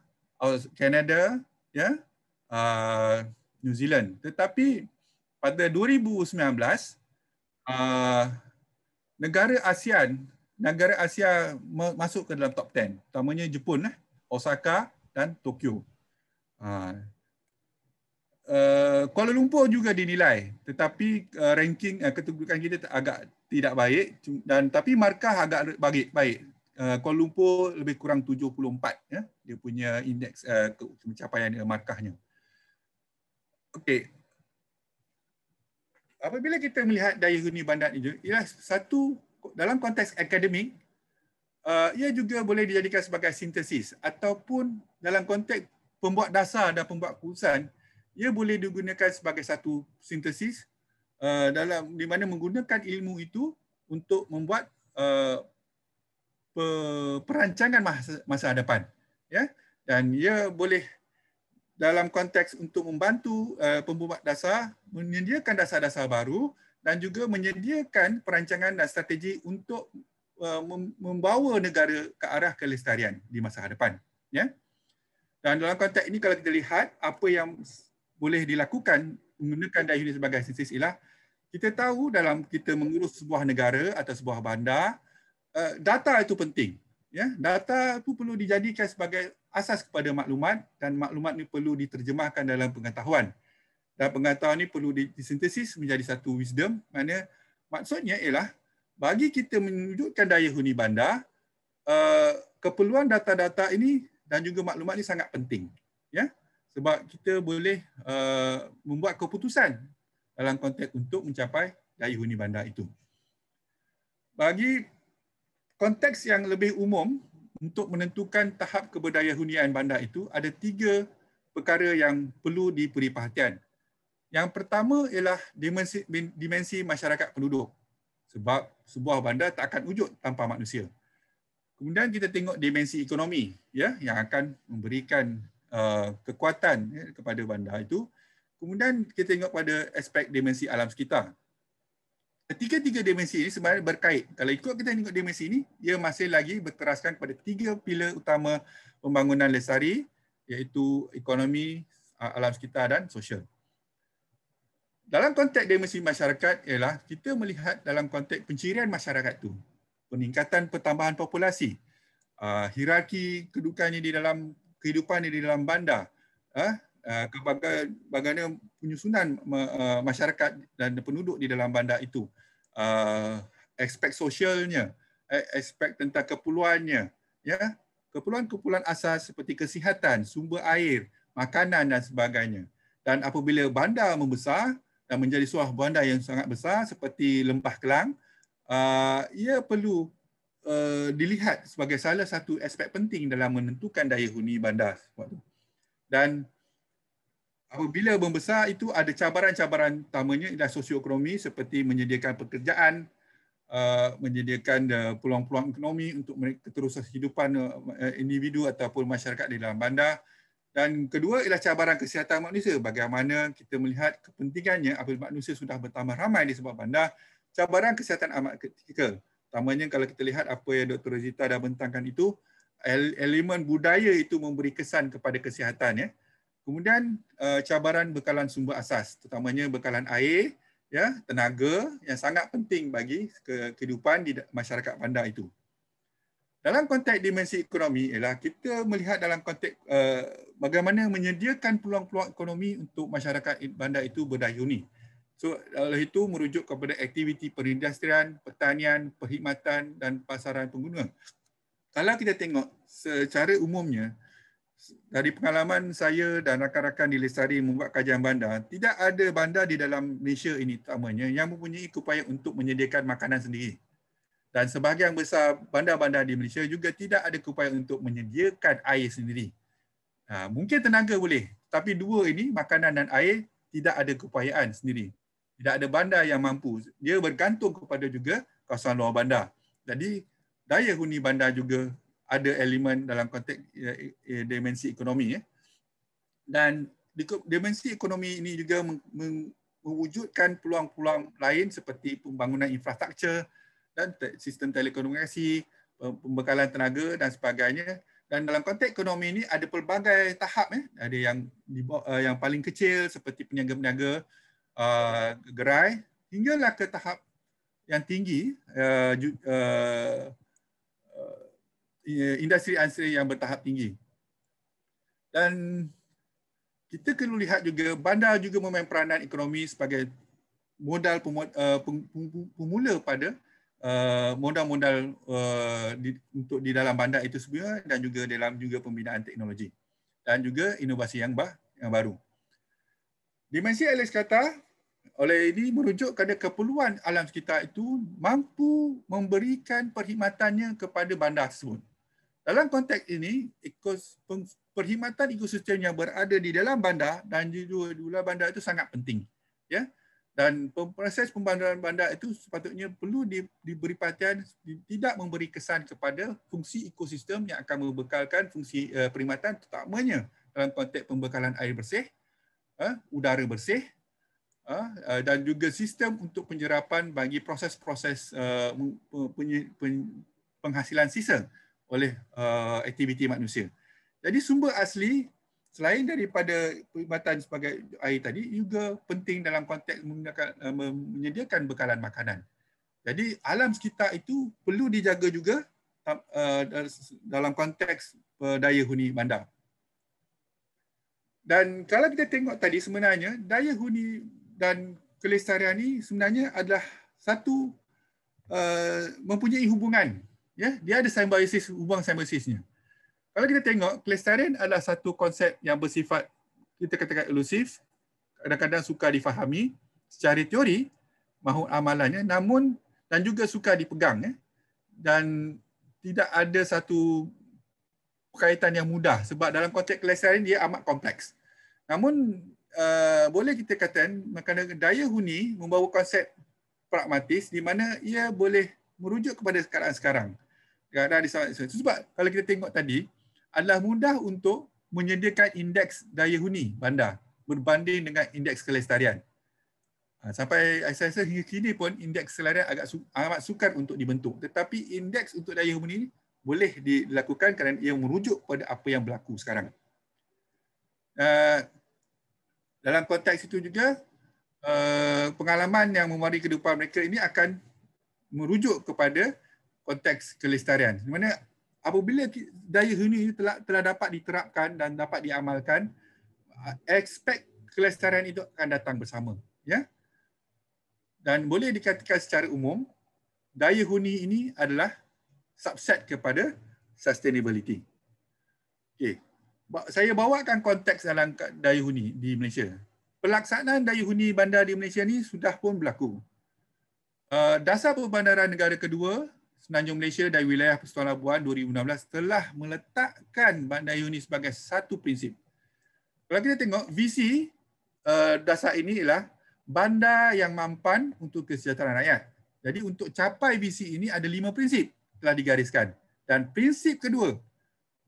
E: Canada, New Zealand. Tetapi pada 2019, negara Asia masuk ke dalam top 10. Utamanya Jepun, Osaka dan Tokyo. Kuala Lumpur juga dinilai, tetapi ranking kedudukan kita agak tidak baik, tapi markah agak baik. Kuala Lumpur lebih kurang 74 dia punya indeks pencapaian markahnya. Okey. Apabila kita melihat daya huni bandar itu, ialah satu dalam konteks akademik, ia juga boleh dijadikan sebagai sintesis, ataupun dalam konteks pembuat dasar dan pembuat keputusan, ia boleh digunakan sebagai satu sintesis di mana menggunakan ilmu itu untuk membuat perancangan masa hadapan, dan ia boleh dalam konteks untuk membantu pembuat dasar menyediakan dasar-dasar baru dan juga menyediakan perancangan dan strategi untuk membawa negara ke arah kelestarian di masa hadapan. Dan dalam konteks ini kalau kita lihat apa yang boleh dilakukan menggunakan daya huni sebagai sintesis ialah kita tahu dalam kita mengurus sebuah negara atau sebuah bandar, data itu penting. Data itu perlu dijadikan sebagai asas kepada maklumat dan maklumat ini perlu diterjemahkan dalam pengetahuan. Dan pengetahuan ini perlu disintesis menjadi satu wisdom, mana maksudnya ialah bagi kita menwujudkan daya huni bandar, keperluan data-data ini dan juga maklumat ini sangat penting. Sebab kita boleh membuat keputusan dalam konteks untuk mencapai daya huni bandar itu. Bagi konteks yang lebih umum, untuk menentukan tahap keberdayahunian bandar itu, ada 3 perkara yang perlu diberi perhatian. Yang pertama ialah dimensi masyarakat penduduk. Sebab sebuah bandar tak akan wujud tanpa manusia. Kemudian kita tengok dimensi ekonomi, yang akan memberikan kekuatan kepada bandar itu. Kemudian kita tengok pada aspek dimensi alam sekitar. Ketiga-tiga dimensi ini sebenarnya berkait. Kalau ikut kita tengok dimensi ini, ia masih lagi berteraskan kepada 3 pilar utama pembangunan lestari, iaitu ekonomi, alam sekitar dan sosial. Dalam konteks dimensi masyarakat ialah kita melihat dalam konteks pencirian masyarakat itu, peningkatan pertambahan populasi, hierarki kedudukannya di dalam kehidupan di dalam bandar, bagaimana penyusunan masyarakat dan penduduk di dalam bandar itu, aspek sosialnya, aspek tentang keperluannya, keperluan-keperluan asas seperti kesihatan, sumber air, makanan dan sebagainya. Dan apabila bandar membesar dan menjadi sebuah bandar yang sangat besar seperti Lembah Kelang, ia perlu dilihat sebagai salah satu aspek penting dalam menentukan daya huni bandar. Dan apabila membesar itu ada cabaran-cabaran utamanya ialah sosioekonomi seperti menyediakan pekerjaan, menyediakan peluang-peluang ekonomi untuk keterusan kehidupan individu ataupun masyarakat di dalam bandar. Dan kedua ialah cabaran kesihatan manusia. Bagaimana kita melihat kepentingannya apabila manusia sudah bertambah ramai di sebuah bandar, cabaran kesihatan amat kritikal. Utamanya kalau kita lihat apa yang Dr. Rosita dah bentangkan itu, elemen budaya itu memberi kesan kepada kesihatan. Kemudian cabaran bekalan sumber asas, terutamanya bekalan air, ya, tenaga yang sangat penting bagi kehidupan di masyarakat bandar itu. Dalam konteks dimensi ekonomi ialah kita melihat dalam konteks bagaimana menyediakan peluang-peluang ekonomi untuk masyarakat bandar itu berdaya huni. So, oleh itu merujuk kepada aktiviti perindustrian, pertanian, perkhidmatan dan pasaran pengguna. Kalau kita tengok secara umumnya, dari pengalaman saya dan rakan-rakan di Lestari membuat kajian bandar, tidak ada bandar di dalam Malaysia ini terutamanya yang mempunyai keupayaan untuk menyediakan makanan sendiri. Dan sebahagian besar bandar-bandar di Malaysia juga tidak ada keupayaan untuk menyediakan air sendiri. Mungkin tenaga boleh, tapi dua ini, makanan dan air, tidak ada keupayaan sendiri. Tidak ada bandar yang mampu. Dia bergantung kepada juga kawasan luar bandar. Jadi daya huni bandar juga ada elemen dalam konteks dimensi ekonomi. Dan dimensi ekonomi ini juga mewujudkan peluang-peluang lain seperti pembangunan infrastruktur dan sistem telekomunikasi, pembekalan tenaga dan sebagainya. Dan dalam konteks ekonomi ini ada pelbagai tahap. Ada yang paling kecil seperti peniaga-peniaga, gerai, hinggalah ke tahap yang tinggi, industri-industri yang bertahap tinggi. Dan kita perlu lihat juga bandar juga memain peranan ekonomi sebagai modal pemula pada modal-modal untuk di dalam bandar itu sebenarnya dan juga dalam juga pembinaan teknologi dan juga inovasi yang baru. Dimensi alam sekitar oleh ini merujuk kepada keperluan alam sekitar itu mampu memberikan perkhidmatannya kepada bandar tersebut. Dalam konteks ini, perkhidmatan ekosistem yang berada di dalam bandar dan di luar bandar itu sangat penting. Ya. Dan proses pembandaran bandar itu sepatutnya perlu diberi perhatian, tidak memberi kesan kepada fungsi ekosistem yang akan membekalkan fungsi perkhidmatan, terutamanya dalam konteks pembekalan air bersih, udara bersih, dan juga sistem untuk penyerapan bagi proses-proses penghasilan sisa oleh aktiviti manusia. Jadi sumber asli selain daripada perkhidmatan sebagai air tadi, juga penting dalam konteks menyediakan bekalan makanan. Jadi alam sekitar itu perlu dijaga juga dalam konteks daya huni bandar. Dan kalau kita tengok tadi sebenarnya, daya huni dan kelestarian ini sebenarnya adalah satu mempunyai hubungan. Ya, dia ada simbiosis, hubungan simbiosisnya. Kalau kita tengok, kelestarian adalah satu konsep yang bersifat, kita katakan elusif, kadang-kadang sukar difahami secara teori, maupun amalannya, namun dan juga sukar dipegang. Dan tidak ada satu kaitan yang mudah sebab dalam konteks kelestarian dia amat kompleks. Namun, boleh kita katakan, daya huni membawa konsep pragmatis di mana ia boleh merujuk kepada keadaan sekarang. Sebab kalau kita tengok tadi, adalah mudah untuk menyediakan indeks daya huni bandar berbanding dengan indeks kelestarian. Sampai saya rasa hingga kini pun indeks kelestarian amat sukar untuk dibentuk. Tetapi indeks untuk daya huni ini boleh dilakukan kerana ia merujuk pada apa yang berlaku sekarang. Dalam konteks itu juga, pengalaman yang mewarnai kehidupan mereka ini akan merujuk kepada konteks kelestarian. Di mana apabila daya huni telah dapat diterapkan dan dapat diamalkan, aspek kelestarian itu akan datang bersama. Ya? Dan boleh dikatakan secara umum, daya huni ini adalah subset kepada sustainability. Okay. Saya bawakan konteks dalam daya huni di Malaysia. Pelaksanaan daya huni bandar di Malaysia ni sudah pun berlaku. Dasar Perbandaran Negara Kedua Semenanjung Malaysia dan Wilayah Persekutuan Labuan 2016 telah meletakkan daya huni sebagai satu prinsip. Kalau kita tengok visi dasar ini ialah bandar yang mampan untuk kesejahteraan rakyat. Jadi untuk capai visi ini ada 5 prinsip telah digariskan. Dan prinsip kedua,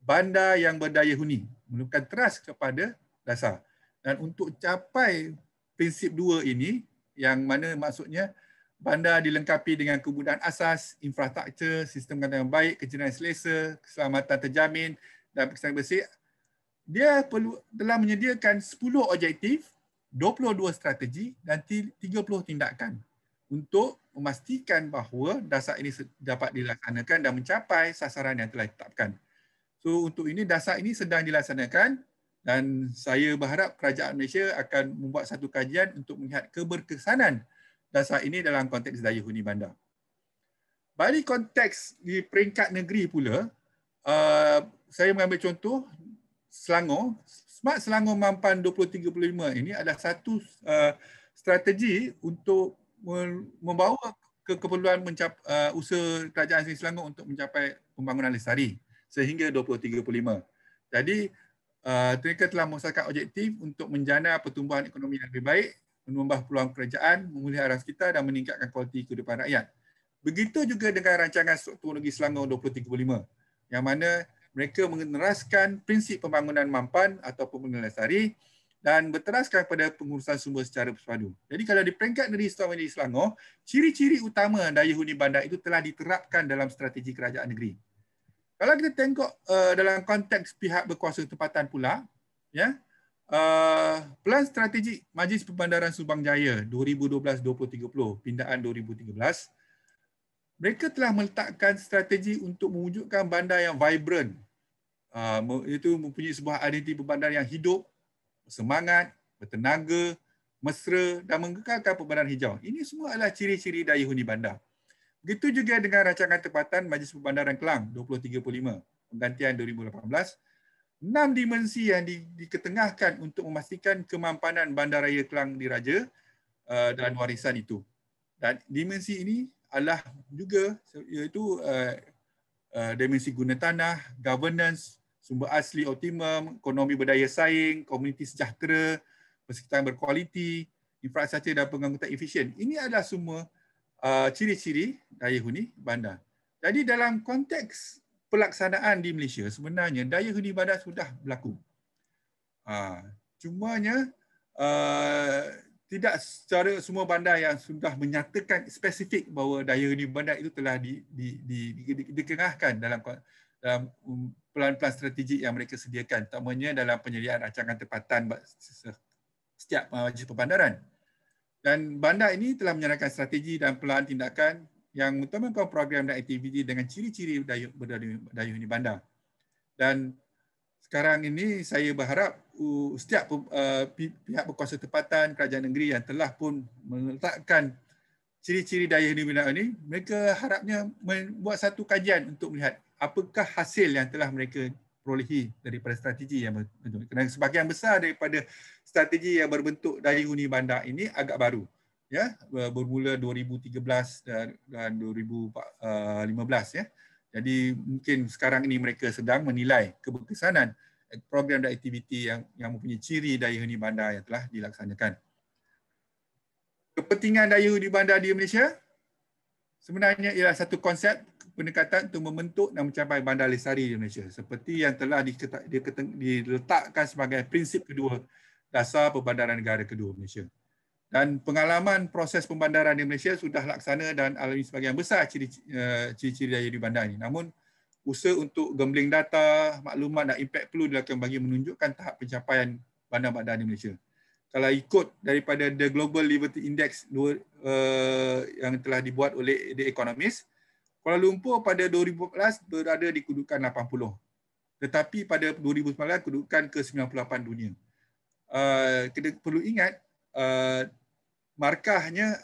E: bandar yang berdaya huni, memerlukan trust kepada dasar. Dan untuk capai prinsip 2 ini, yang mana maksudnya bandar dilengkapi dengan kemudahan asas, infrastruktur, sistem keamanan yang baik, kejayaan selesa, keselamatan terjamin dan keselamatan bersih. dia telah menyediakan 10 objektif, 22 strategi dan 30 tindakan untuk memastikan bahawa dasar ini dapat dilaksanakan dan mencapai sasaran yang telah ditetapkan. So untuk ini dasar ini sedang dilaksanakan dan saya berharap kerajaan Malaysia akan membuat satu kajian untuk melihat keberkesanan dasar ini dalam konteks daya huni bandar. Bagi konteks di peringkat negeri pula, saya mengambil contoh Selangor. Smart Selangor Mampan 2035 ini adalah satu strategi untuk membawa ke keperluan usaha kerajaan sendiri Selangor untuk mencapai pembangunan lestari sehingga 2035. Jadi mereka telah memusatkan objektif untuk menjana pertumbuhan ekonomi yang lebih baik, menambah peluang kerajaan, memelihara sekitar dan meningkatkan kualiti kehidupan rakyat. Begitu juga dengan rancangan struktur negeri Selangor 2035 yang mana mereka meneraskan prinsip pembangunan mampan atau pembangunan lestari dan berteraskan pada pengurusan sumber secara bersepadu. Jadi kalau di peringkat negeri Selangor, ciri-ciri utama daya huni bandar itu telah diterapkan dalam strategi kerajaan negeri. Kalau kita tengok dalam konteks pihak berkuasa tempatan pula, ya, Pelan Strategi Majlis Perbandaran Subang Jaya 2012-2030, pindaan 2013, mereka telah meletakkan strategi untuk mewujudkan bandar yang vibrant, iaitu mempunyai sebuah identiti berbandar yang hidup, bersemangat, bertenaga, mesra dan mengekalkan perbandaran hijau. Ini semua adalah ciri-ciri daya huni bandar. Begitu juga dengan rancangan tempatan Majlis Perbandaran Kelang 2035, penggantian 2018, 6 dimensi yang diketengahkan untuk memastikan kemampanan Bandaraya Kelang Diraja dan warisan itu. Dan dimensi ini adalah juga iaitu dimensi guna tanah, governance, sumber asli optimum, ekonomi berdaya saing, komuniti sejahtera, persekitaran berkualiti, infrastruktur dan pengangkutan efisien. Ini adalah semua ciri-ciri daya huni bandar. Jadi dalam konteks pelaksanaan di Malaysia, sebenarnya daya huni bandar sudah berlaku. Cumanya tidak secara semua bandar yang sudah menyatakan spesifik bahawa daya huni bandar itu telah dikengahkan dalam pelan-pelan strategi yang mereka sediakan, terutamanya dalam penyediaan rancangan tempatan setiap majlis perbandaran. Dan bandar ini telah menjalankan strategi dan pelan tindakan yang mengutamakan program dan aktiviti dengan ciri-ciri daya huni bandar. Dan sekarang ini saya berharap setiap pihak berkuasa tempatan kerajaan negeri yang telah pun meletakkan ciri-ciri daya huni bandar ini, mereka harapnya membuat satu kajian untuk melihat apakah hasil yang telah mereka perolehi daripada strategi yang berbentuk. Kerana sebahagian besar daripada strategi yang berbentuk daya huni bandar ini agak baru, ya, bermula 2013 dan 2015, ya. Jadi mungkin sekarang ini mereka sedang menilai keberkesanan program dan aktiviti yang mempunyai ciri daya huni bandar yang telah dilaksanakan. Kepentingan daya huni bandar di Malaysia sebenarnya ialah satu konsep pendekatan untuk membentuk dan mencapai bandar lestari di Malaysia seperti yang telah diletakkan sebagai prinsip kedua dasar perbandaran negara kedua Malaysia. Dan pengalaman proses pembandaran di Malaysia sudah laksana dan alami sebagian besar ciri-ciri daya huni bandar ini. Namun usaha untuk gambling data, maklumat dan impak perlu dilakukan bagi menunjukkan tahap pencapaian bandar-bandar di Malaysia. Kalau ikut daripada The Global Liberty Index yang telah dibuat oleh The Economist, Kuala Lumpur pada 2014 berada di kedudukan 80. Tetapi pada 2019 kedudukan ke-98 dunia. Kita perlu ingat markahnya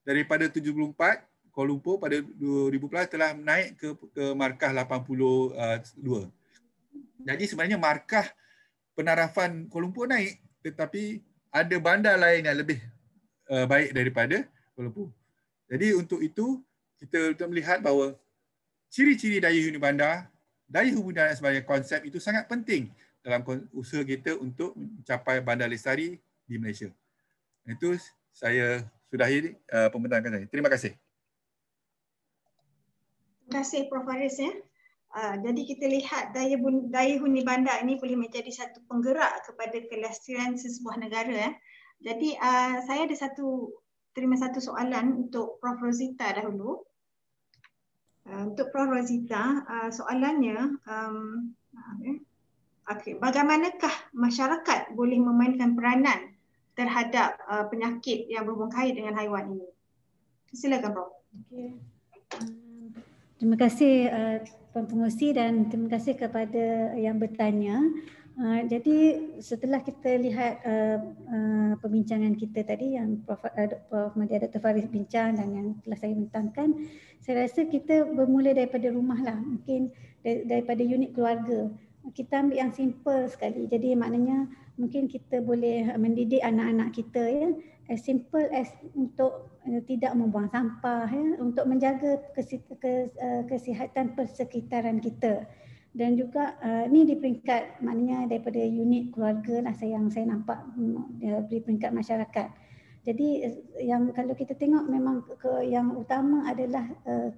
E: daripada 74, Kuala Lumpur pada 2014 telah naik ke markah 82. Jadi sebenarnya markah penarafan Kuala Lumpur naik, tetapi ada bandar lain yang lebih baik daripada Kuala Lumpur. Jadi untuk itu kita melihat bahawa ciri-ciri daya huni bandar sebagai konsep itu sangat penting dalam usaha kita untuk mencapai bandar lestari di Malaysia. Itu saya sudahi pembentahan saya. Terima kasih.
A: Terima kasih Prof. Haris, ya. Jadi kita lihat daya huni bandar ini boleh menjadi satu penggerak kepada kelestarian sesebuah negara. Jadi saya ada terima satu soalan untuk Prof. Rosita dahulu. Untuk Prof. Rosita, soalannya, Okey, bagaimanakah masyarakat boleh memainkan peranan terhadap penyakit yang berhubung kait dengan haiwan ini? Silakan Prof.
B: Okay. Terima kasih Puan Pengerusi dan terima kasih kepada yang bertanya. Jadi setelah kita lihat perbincangan kita tadi yang Prof. Madya Dr. Faris bincang dan yang telah saya bentangkan, saya rasa kita bermula daripada rumah lah, mungkin daripada unit keluarga. Kita ambil yang simple sekali. Jadi maknanya mungkin kita boleh mendidik anak-anak kita ya, as simple as untuk tidak membuang sampah ya, untuk menjaga kesihatan persekitaran kita. Dan juga ni di peringkat maknanya daripada unit keluarga lah yang saya nampak di peringkat masyarakat. Jadi yang kalau kita tengok memang yang utama adalah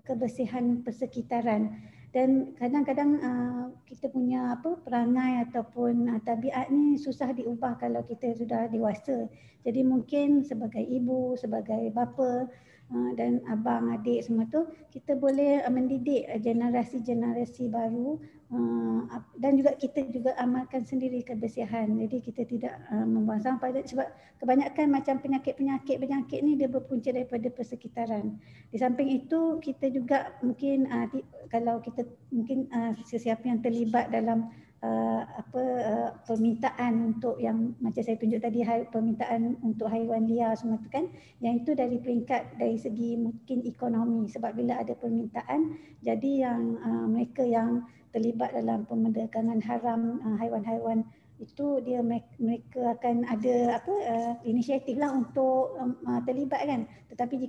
B: kebersihan persekitaran. Dan kadang-kadang kita punya perangai ataupun tabiat ni susah diubah kalau kita sudah dewasa. Jadi mungkin sebagai ibu, sebagai bapa dan abang, adik semua tu, kita boleh mendidik generasi-generasi baru dan juga kita juga amalkan sendiri kebersihan. Jadi kita tidak membuang sampah sebab kebanyakan macam penyakit ni dia berpunca daripada persekitaran. Di samping itu kita juga mungkin kalau kita mungkin sesiapa yang terlibat dalam permintaan untuk yang macam saya tunjuk tadi, permintaan untuk haiwan liar semua tu kan, yang itu dari peringkat dari segi mungkin ekonomi, sebab bila ada permintaan jadi yang mereka yang terlibat dalam pemerdagangan haram haiwan-haiwan itu mereka akan ada inisiatif lah untuk terlibat kan. Tetapi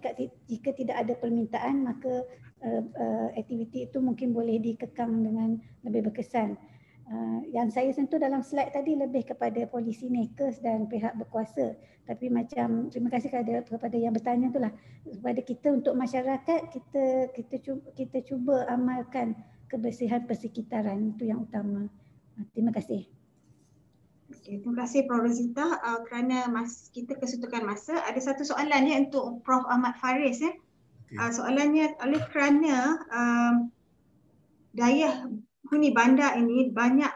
B: jika tidak ada permintaan maka aktiviti itu mungkin boleh dikekang dengan lebih berkesan. Yang saya sentuh dalam slide tadi lebih kepada policy makers dan pihak berkuasa. Tapi macam terima kasih kepada yang bertanya itulah, kepada kita untuk masyarakat kita cuba amalkan kebersihan persekitaran, itu yang utama. Terima kasih.
A: Okay, terima kasih Prof. Rosita kerana kita kesuntukan masa. Ada satu soalannya untuk Prof. Ahmad Faris ya. Soalannya oleh kerana daya huni bandar ini banyak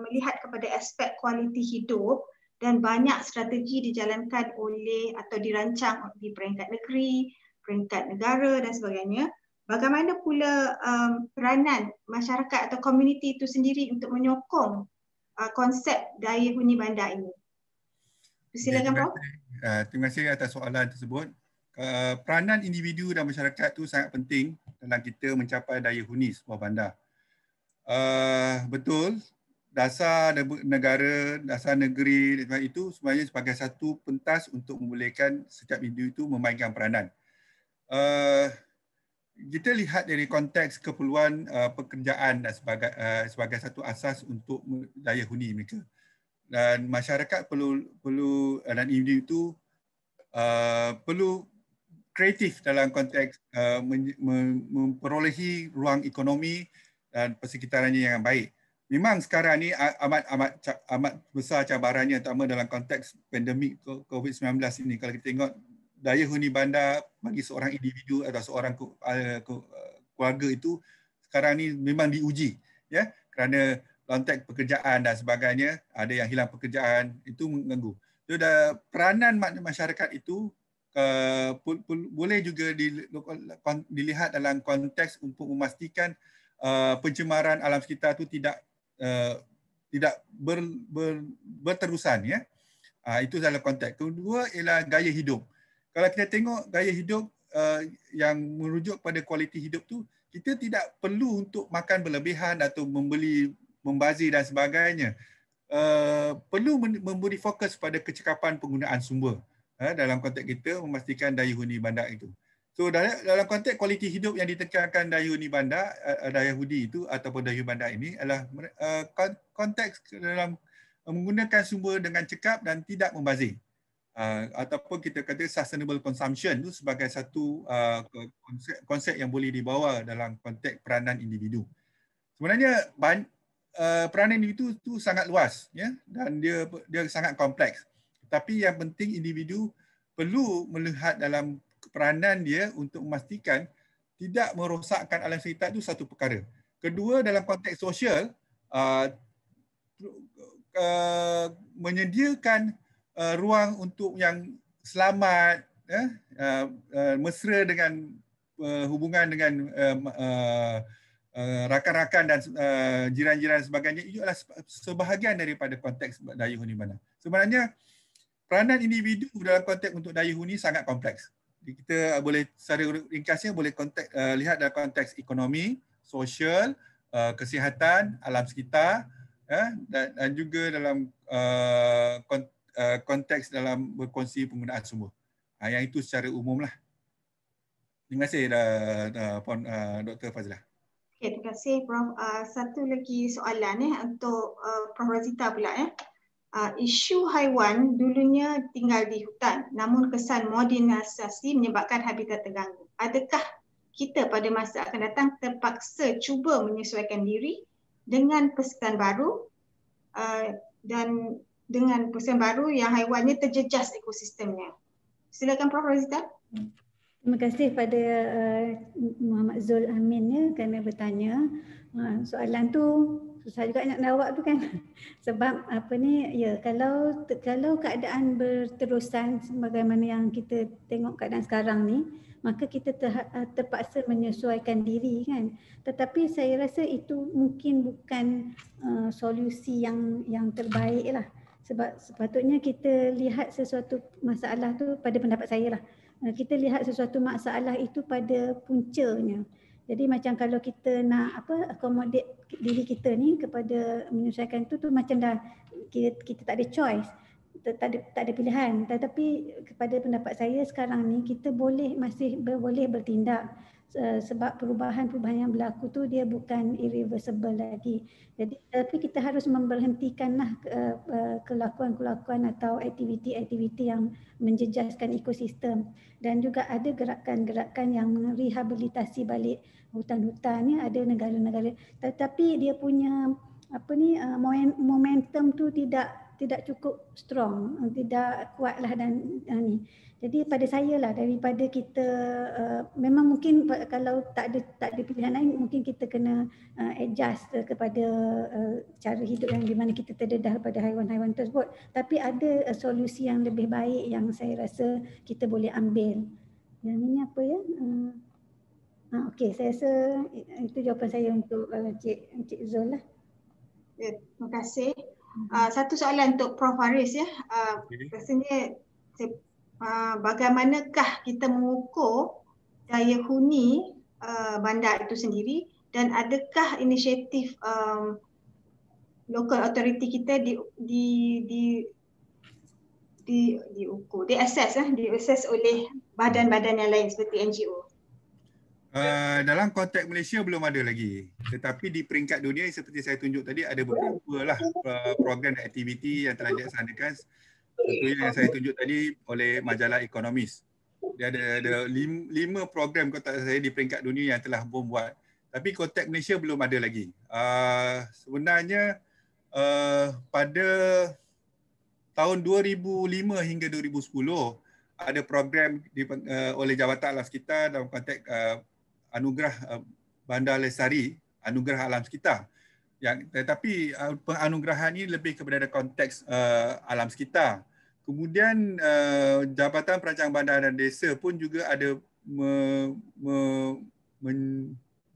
A: melihat kepada aspek kualiti hidup dan banyak strategi dijalankan oleh atau dirancang di peringkat negeri, peringkat negara dan sebagainya. Bagaimana pula peranan masyarakat atau komuniti itu sendiri untuk menyokong konsep daya huni bandar ini? Silakan Prof.
E: Terima kasih atas soalan tersebut. Peranan individu dan masyarakat itu sangat penting dalam kita mencapai daya huni sebuah bandar. Betul, dasar negara, dasar negeri itu sebenarnya sebagai satu pentas untuk membolehkan setiap individu itu memainkan peranan. Kita lihat dari konteks keperluan pekerjaan dan sebagai satu asas untuk daya huni mereka. Dan masyarakat perlu dan individu itu perlu kreatif dalam konteks memperolehi ruang ekonomi dan persekitarannya yang baik. Memang sekarang ni amat besar cabarannya, terutama dalam konteks pandemik COVID-19 ini. Kalau kita tengok daya huni bandar bagi seorang individu atau seorang keluarga itu sekarang ni memang diuji ya, kerana konteks pekerjaan dan sebagainya, ada yang hilang pekerjaan, itu mengganggu. So, peranan masyarakat itu boleh juga dilihat dalam konteks untuk memastikan pencemaran alam sekitar itu tidak berterusan ya. Itu dalam konteks. Kedua ialah gaya hidup. Kalau kita tengok gaya hidup yang merujuk pada kualiti hidup tu, kita tidak perlu untuk makan berlebihan atau membazir dan sebagainya. Perlu memberi fokus pada kecekapan penggunaan sumber dalam konteks kita memastikan daya huni bandar itu. So dalam konteks kualiti hidup yang ditekankan daya huni bandar, daya huni itu ataupun daya bandar ini adalah konteks dalam menggunakan sumber dengan cekap dan tidak membazir. Ataupun kita kata sustainable consumption itu sebagai satu konsep yang boleh dibawa dalam konteks peranan individu. Sebenarnya peranan individu itu sangat luas ya, dan dia sangat kompleks. Tapi yang penting individu perlu melihat dalam peranan dia untuk memastikan tidak merosakkan alam sekitar itu satu perkara. Kedua, dalam konteks sosial, menyediakan ruang untuk yang selamat, mesra dengan hubungan dengan rakan-rakan dan jiran-jiran sebagainya, itu adalah sebahagian daripada konteks daya huni bandar. Sebenarnya peranan individu dalam konteks untuk daya huni sangat kompleks. Kita boleh secara ringkasnya boleh lihat dalam konteks ekonomi, sosial, kesihatan, alam sekitar, dan juga dalam konteks dalam berkongsi penggunaan sumber. Yang itu secara umum lah. Terima kasih Dr. Fazilah.
A: Okay, terima kasih Prof. Satu lagi soalan untuk Prof. Razita pula isu haiwan dulunya tinggal di hutan, namun kesan modernisasi menyebabkan habitat terganggu. Adakah kita pada masa akan datang terpaksa cuba menyesuaikan diri dengan persekitaran baru dan dengan persekitaran baru yang haiwannya terjejas ekosistemnya? Silakan Prof. Razita.
B: Terima kasih pada Muhammad Zul Amin kerana bertanya. Soalan tu susah juga nak jawab tu kan. Sebab kalau keadaan berterusan sebagaimana yang kita tengok keadaan sekarang ni, maka kita terpaksa menyesuaikan diri kan. Tetapi saya rasa itu mungkin bukan solusi yang terbaik lah. Sebab sepatutnya kita lihat sesuatu masalah tu, pada pendapat saya lah, kita lihat sesuatu masalah itu pada puncanya. Jadi macam kalau kita nak accommodate diri kita ni kepada menyesuaikan tu macam dah kita tak ada choice, tak ada pilihan. Tetapi kepada pendapat saya sekarang ni kita masih boleh bertindak, sebab perubahan-perubahan yang berlaku tu dia bukan irreversible lagi. Jadi tapi kita harus memberhentikanlah kelakuan-kelakuan atau aktiviti-aktiviti yang menjejaskan ekosistem, dan juga ada gerakan-gerakan yang merehabilitasi balik hutan-hutan ni. Ada negara-negara tetapi dia punya momentum tu tidak cukup strong, tidak kuatlah dan ni. Jadi pada saya lah, daripada kita memang mungkin kalau tak ada pilihan lain, mungkin kita kena adjust kepada cara hidup yang di mana kita terdedah pada haiwan-haiwan tersebut. Tapi ada solusi yang lebih baik yang saya rasa kita boleh ambil. Yang ini apa ya? Okey, saya rasa itu jawapan saya untuk Encik Zul lah.
A: Ya, terima kasih. Satu soalan untuk Prof. Haris ya. Rasanya bagaimanakah kita mengukur daya huni bandar itu sendiri, dan adakah inisiatif local authority kita diakses oleh badan-badan yang lain seperti NGO?
E: Dalam konteks Malaysia belum ada lagi. Tetapi di peringkat dunia seperti saya tunjuk tadi, ada beberapa lah program dan aktiviti yang telah dilaksanakan. Contohnya yang saya tunjuk tadi oleh majalah Economist. Dia ada 5 program konteks saya di peringkat dunia yang telah membuat. Tapi konteks Malaysia belum ada lagi. Sebenarnya pada tahun 2005 hingga 2010 ada program oleh Jabatan Alam Sekitar dalam konteks anugerah Bandar Lestari, anugerah alam sekitar. Tetapi penganugerahan ini lebih kepada konteks alam sekitar. Kemudian Jabatan Perancang Bandar dan Desa pun juga ada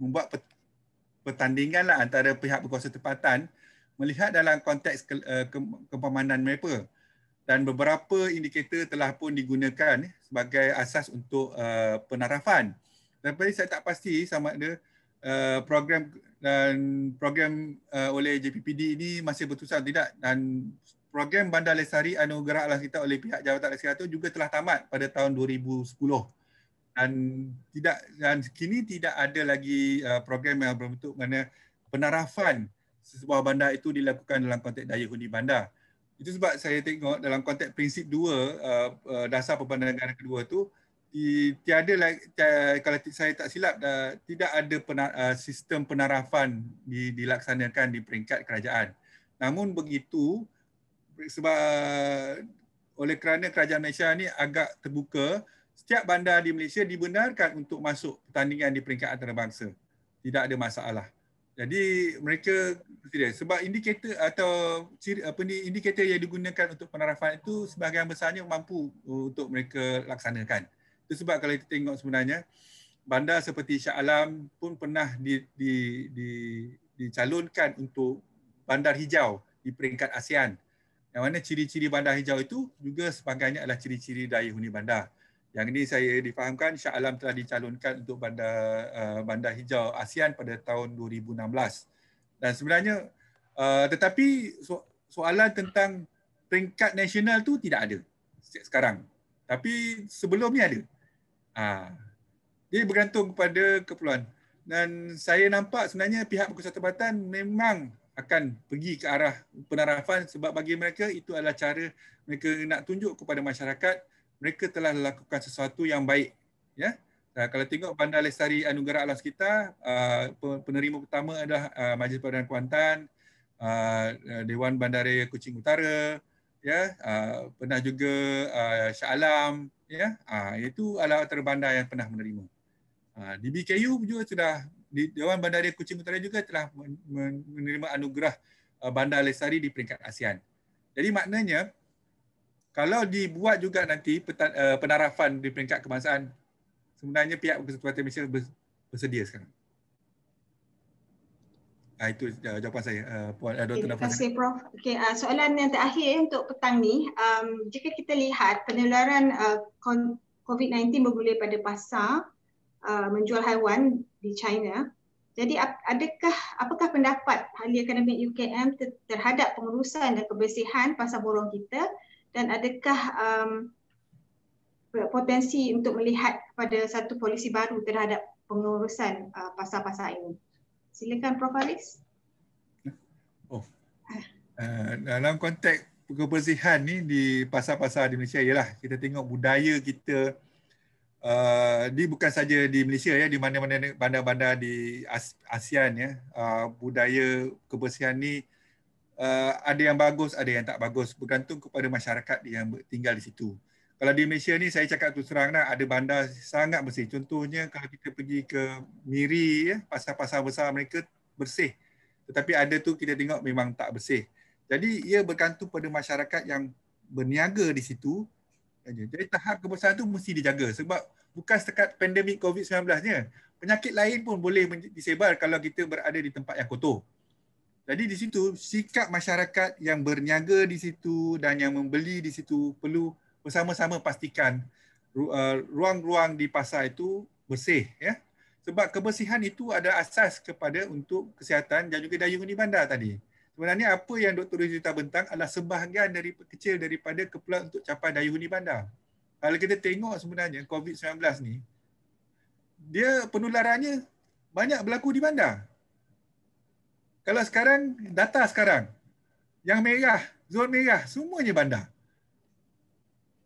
E: membuat pertandingan lah antara pihak berkuasa tempatan melihat dalam konteks kepemanan mereka. Dan beberapa indikator telah pun digunakan sebagai asas untuk penarafan. Tapi saya tak pasti sama ada program oleh JPPD ini masih berterusan atau tidak, dan program Bandar Lestari Anugerah Alam Sekitar oleh pihak Jabatan Alam Sekitar itu juga telah tamat pada tahun 2010 dan kini tidak ada lagi program yang berbentuk mana penarafan sebuah bandar itu dilakukan dalam konteks daya huni bandar. Itu sebab saya tengok dalam konteks prinsip 2 dasar perbandaran kedua tu tiada kalau saya tak silap tidak ada sistem penarafan dilaksanakan di peringkat kerajaan. Namun begitu, sebab oleh kerana kerajaan Malaysia ni agak terbuka, setiap bandar di Malaysia dibenarkan untuk masuk pertandingan di peringkat antarabangsa. Tidak ada masalah. Jadi mereka tidak, sebab indikator atau indikator yang digunakan untuk penarafan itu sebahagian besarnya mampu untuk mereka laksanakan. Itu sebab kalau kita tengok sebenarnya bandar seperti Shah Alam pun pernah dicalonkan untuk bandar hijau di peringkat ASEAN. Yang mana ciri-ciri bandar hijau itu juga sebagainya adalah ciri-ciri daya huni bandar. Yang ini saya difahamkan Shah Alam telah dicalonkan untuk bandar hijau ASEAN pada tahun 2016. Dan sebenarnya tetapi soalan tentang peringkat nasional tu tidak ada sekarang. Tapi sebelum ni ada. Dia bergantung kepada keperluan. Dan saya nampak sebenarnya pihak berkuasa tempatan memang akan pergi ke arah penarafan sebab bagi mereka itu adalah cara mereka nak tunjuk kepada masyarakat mereka telah melakukan sesuatu yang baik. Ya. Kalau tengok Bandar Lestari Anugerah Alam Sekitar, penerima pertama adalah Majlis Peradaban Kuantan, Dewan Bandaraya Kuching Utara, ya, pernah juga Shah Alam, ya, itu adalah antara bandar yang pernah menerima. Di BKU juga sudah, di Dewan Bandaraya Kuching Utara juga telah menerima anugerah Bandar Lestari di peringkat ASEAN. Jadi maknanya kalau dibuat juga nanti penarafan di peringkat kebangsaan, sebenarnya pihak Berkuasa Tempatan Malaysia bersedia sekarang. Itu jawapan saya, Puan Dr.
A: Terima kasih Prof. Okay, soalan yang terakhir untuk petang ni, jika kita lihat penularan COVID-19 bermula pada pasar menjual haiwan di China. Jadi apakah pendapat ahli akademik UKM terhadap pengurusan dan kebersihan pasar borong kita, dan adakah potensi untuk melihat pada satu polisi baru terhadap pengurusan pasar-pasar ini? Silakan Prof. Haris.
E: Dalam konteks kebersihan ni di pasar-pasar di Malaysia ialah kita tengok budaya kita. Dia bukan saja di Malaysia, ya, di mana-mana bandar-bandar di ASEAN, ya, budaya kebersihan ni ada yang bagus, ada yang tak bagus, bergantung kepada masyarakat yang tinggal di situ. Kalau di Malaysia ni saya cakap terus terang dah, ada bandar sangat bersih. Contohnya kalau kita pergi ke Miri, ya, pasar-pasar besar mereka bersih. Tetapi ada tu kita tengok memang tak bersih. Jadi ia bergantung pada masyarakat yang berniaga di situ. Jadi tahap kebersihan tu mesti dijaga sebab bukan setakat pandemik COVID-19-nya. Penyakit lain pun boleh disebar kalau kita berada di tempat yang kotor. Jadi di situ sikap masyarakat yang berniaga di situ dan yang membeli di situ perlu bersama-sama pastikan ruang-ruang di pasar itu bersih, ya. Sebab kebersihan itu ada asas kepada untuk kesihatan dan juga daya huni bandar tadi. Sebenarnya apa yang Dr. Rizita bentang adalah sebahagian kecil daripada keperluan untuk capai daya huni bandar. Kalau kita tengok sebenarnya COVID-19 ni, dia penularannya banyak berlaku di bandar. Kalau sekarang, data sekarang, yang merah, zon merah, semuanya bandar.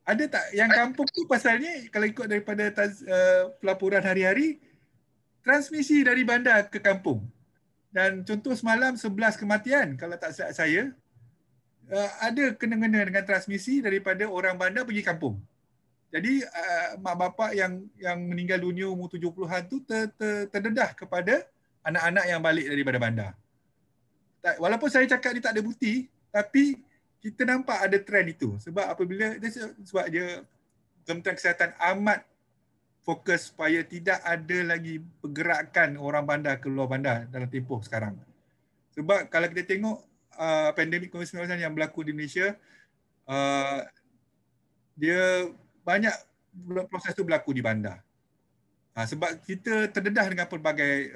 E: Ada tak yang kampung tu pasalnya, kalau ikut daripada pelaporan hari-hari, transmisi dari bandar ke kampung. Dan contoh semalam 11 kematian, kalau tak silap saya, ada kena-mengena dengan transmisi daripada orang bandar pergi kampung. Jadi mak bapak yang meninggal dunia umur 70-an tu terdedah kepada anak-anak yang balik daripada bandar. Walaupun saya cakap dia tak ada bukti, tapi kita nampak ada trend itu. Sebab apabila sebab dia Kementerian Kesihatan amat fokus supaya tidak ada lagi pergerakan orang bandar ke luar bandar dalam tempoh sekarang. Sebab kalau kita tengok pandemik COVID-19 yang berlaku di Malaysia, dia banyak proses tu berlaku di bandar. Sebab kita terdedah dengan pelbagai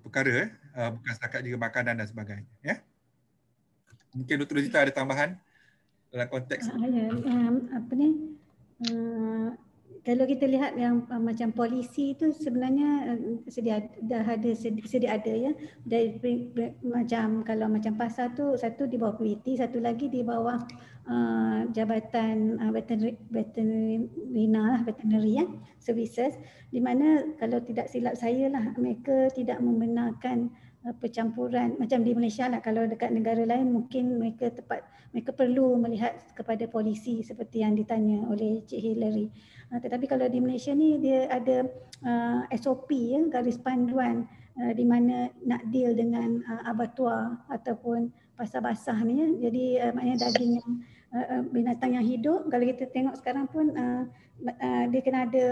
E: perkara, bukan setakat juga makanan dan sebagainya. Ya? Mungkin Dr. Rizita ada tambahan dalam konteks
B: kalau kita lihat yang macam polisi itu sebenarnya sedia ada, ya, dari macam kalau macam pasar tu satu di bawah PWT, satu lagi di bawah Jabatan Veterinary, ya, Services, di mana kalau tidak silap saya lah, mereka tidak membenarkan percampuran macam di Malaysia lah. Kalau dekat negara lain mungkin mereka perlu melihat kepada polisi seperti yang ditanya oleh Cik Hillary. Tetapi kalau di Malaysia ni dia ada SOP, ya, garis panduan di mana nak deal dengan abattoir ataupun pasar basah ni ya. Jadi maknanya daging yang binatang yang hidup, kalau kita tengok sekarang pun dia kena ada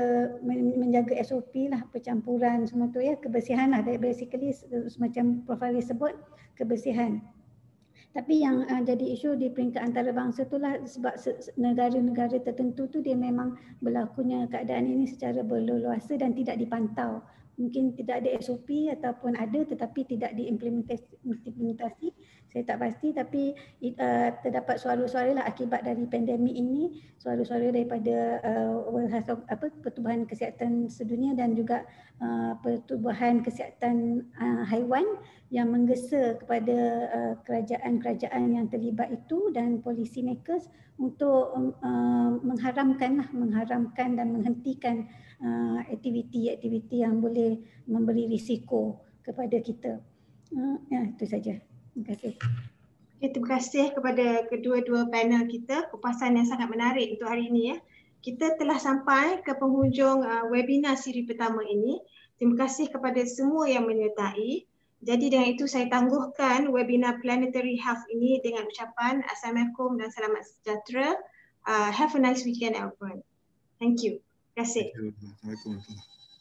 B: menjaga SOP lah, percampuran semua tu ya, kebersihan lah. Basically semacam Prof Ali sebut, kebersihan. Tapi yang jadi isu di peringkat antarabangsa itulah sebab negara-negara tertentu tu dia memang berlakunya keadaan ini secara berleluasa dan tidak dipantau. Mungkin tidak ada SOP ataupun ada tetapi tidak diimplementasi. Saya tak pasti, tapi terdapat suara-suara lah akibat dari pandemik ini, suara-suara daripada World Health Pertubuhan Kesihatan Sedunia dan juga Pertubuhan Kesihatan Haiwan yang menggesa kepada kerajaan-kerajaan yang terlibat itu dan policy makers untuk mengharamkan dan menghentikan aktiviti-aktiviti yang boleh memberi risiko kepada kita. Ya, itu saja. Terima kasih.
A: Okay, terima kasih kepada kedua-dua panel kita, kupasan yang sangat menarik untuk hari ini ya. Kita telah sampai ke penghujung webinar siri pertama ini. Terima kasih kepada semua yang menyertai. Jadi dengan itu saya tangguhkan webinar Planetary Health ini dengan ucapan Assalamualaikum dan selamat sejahtera. Have a nice weekend everyone. Thank you. Terima kasih.
E: Assalamualaikum.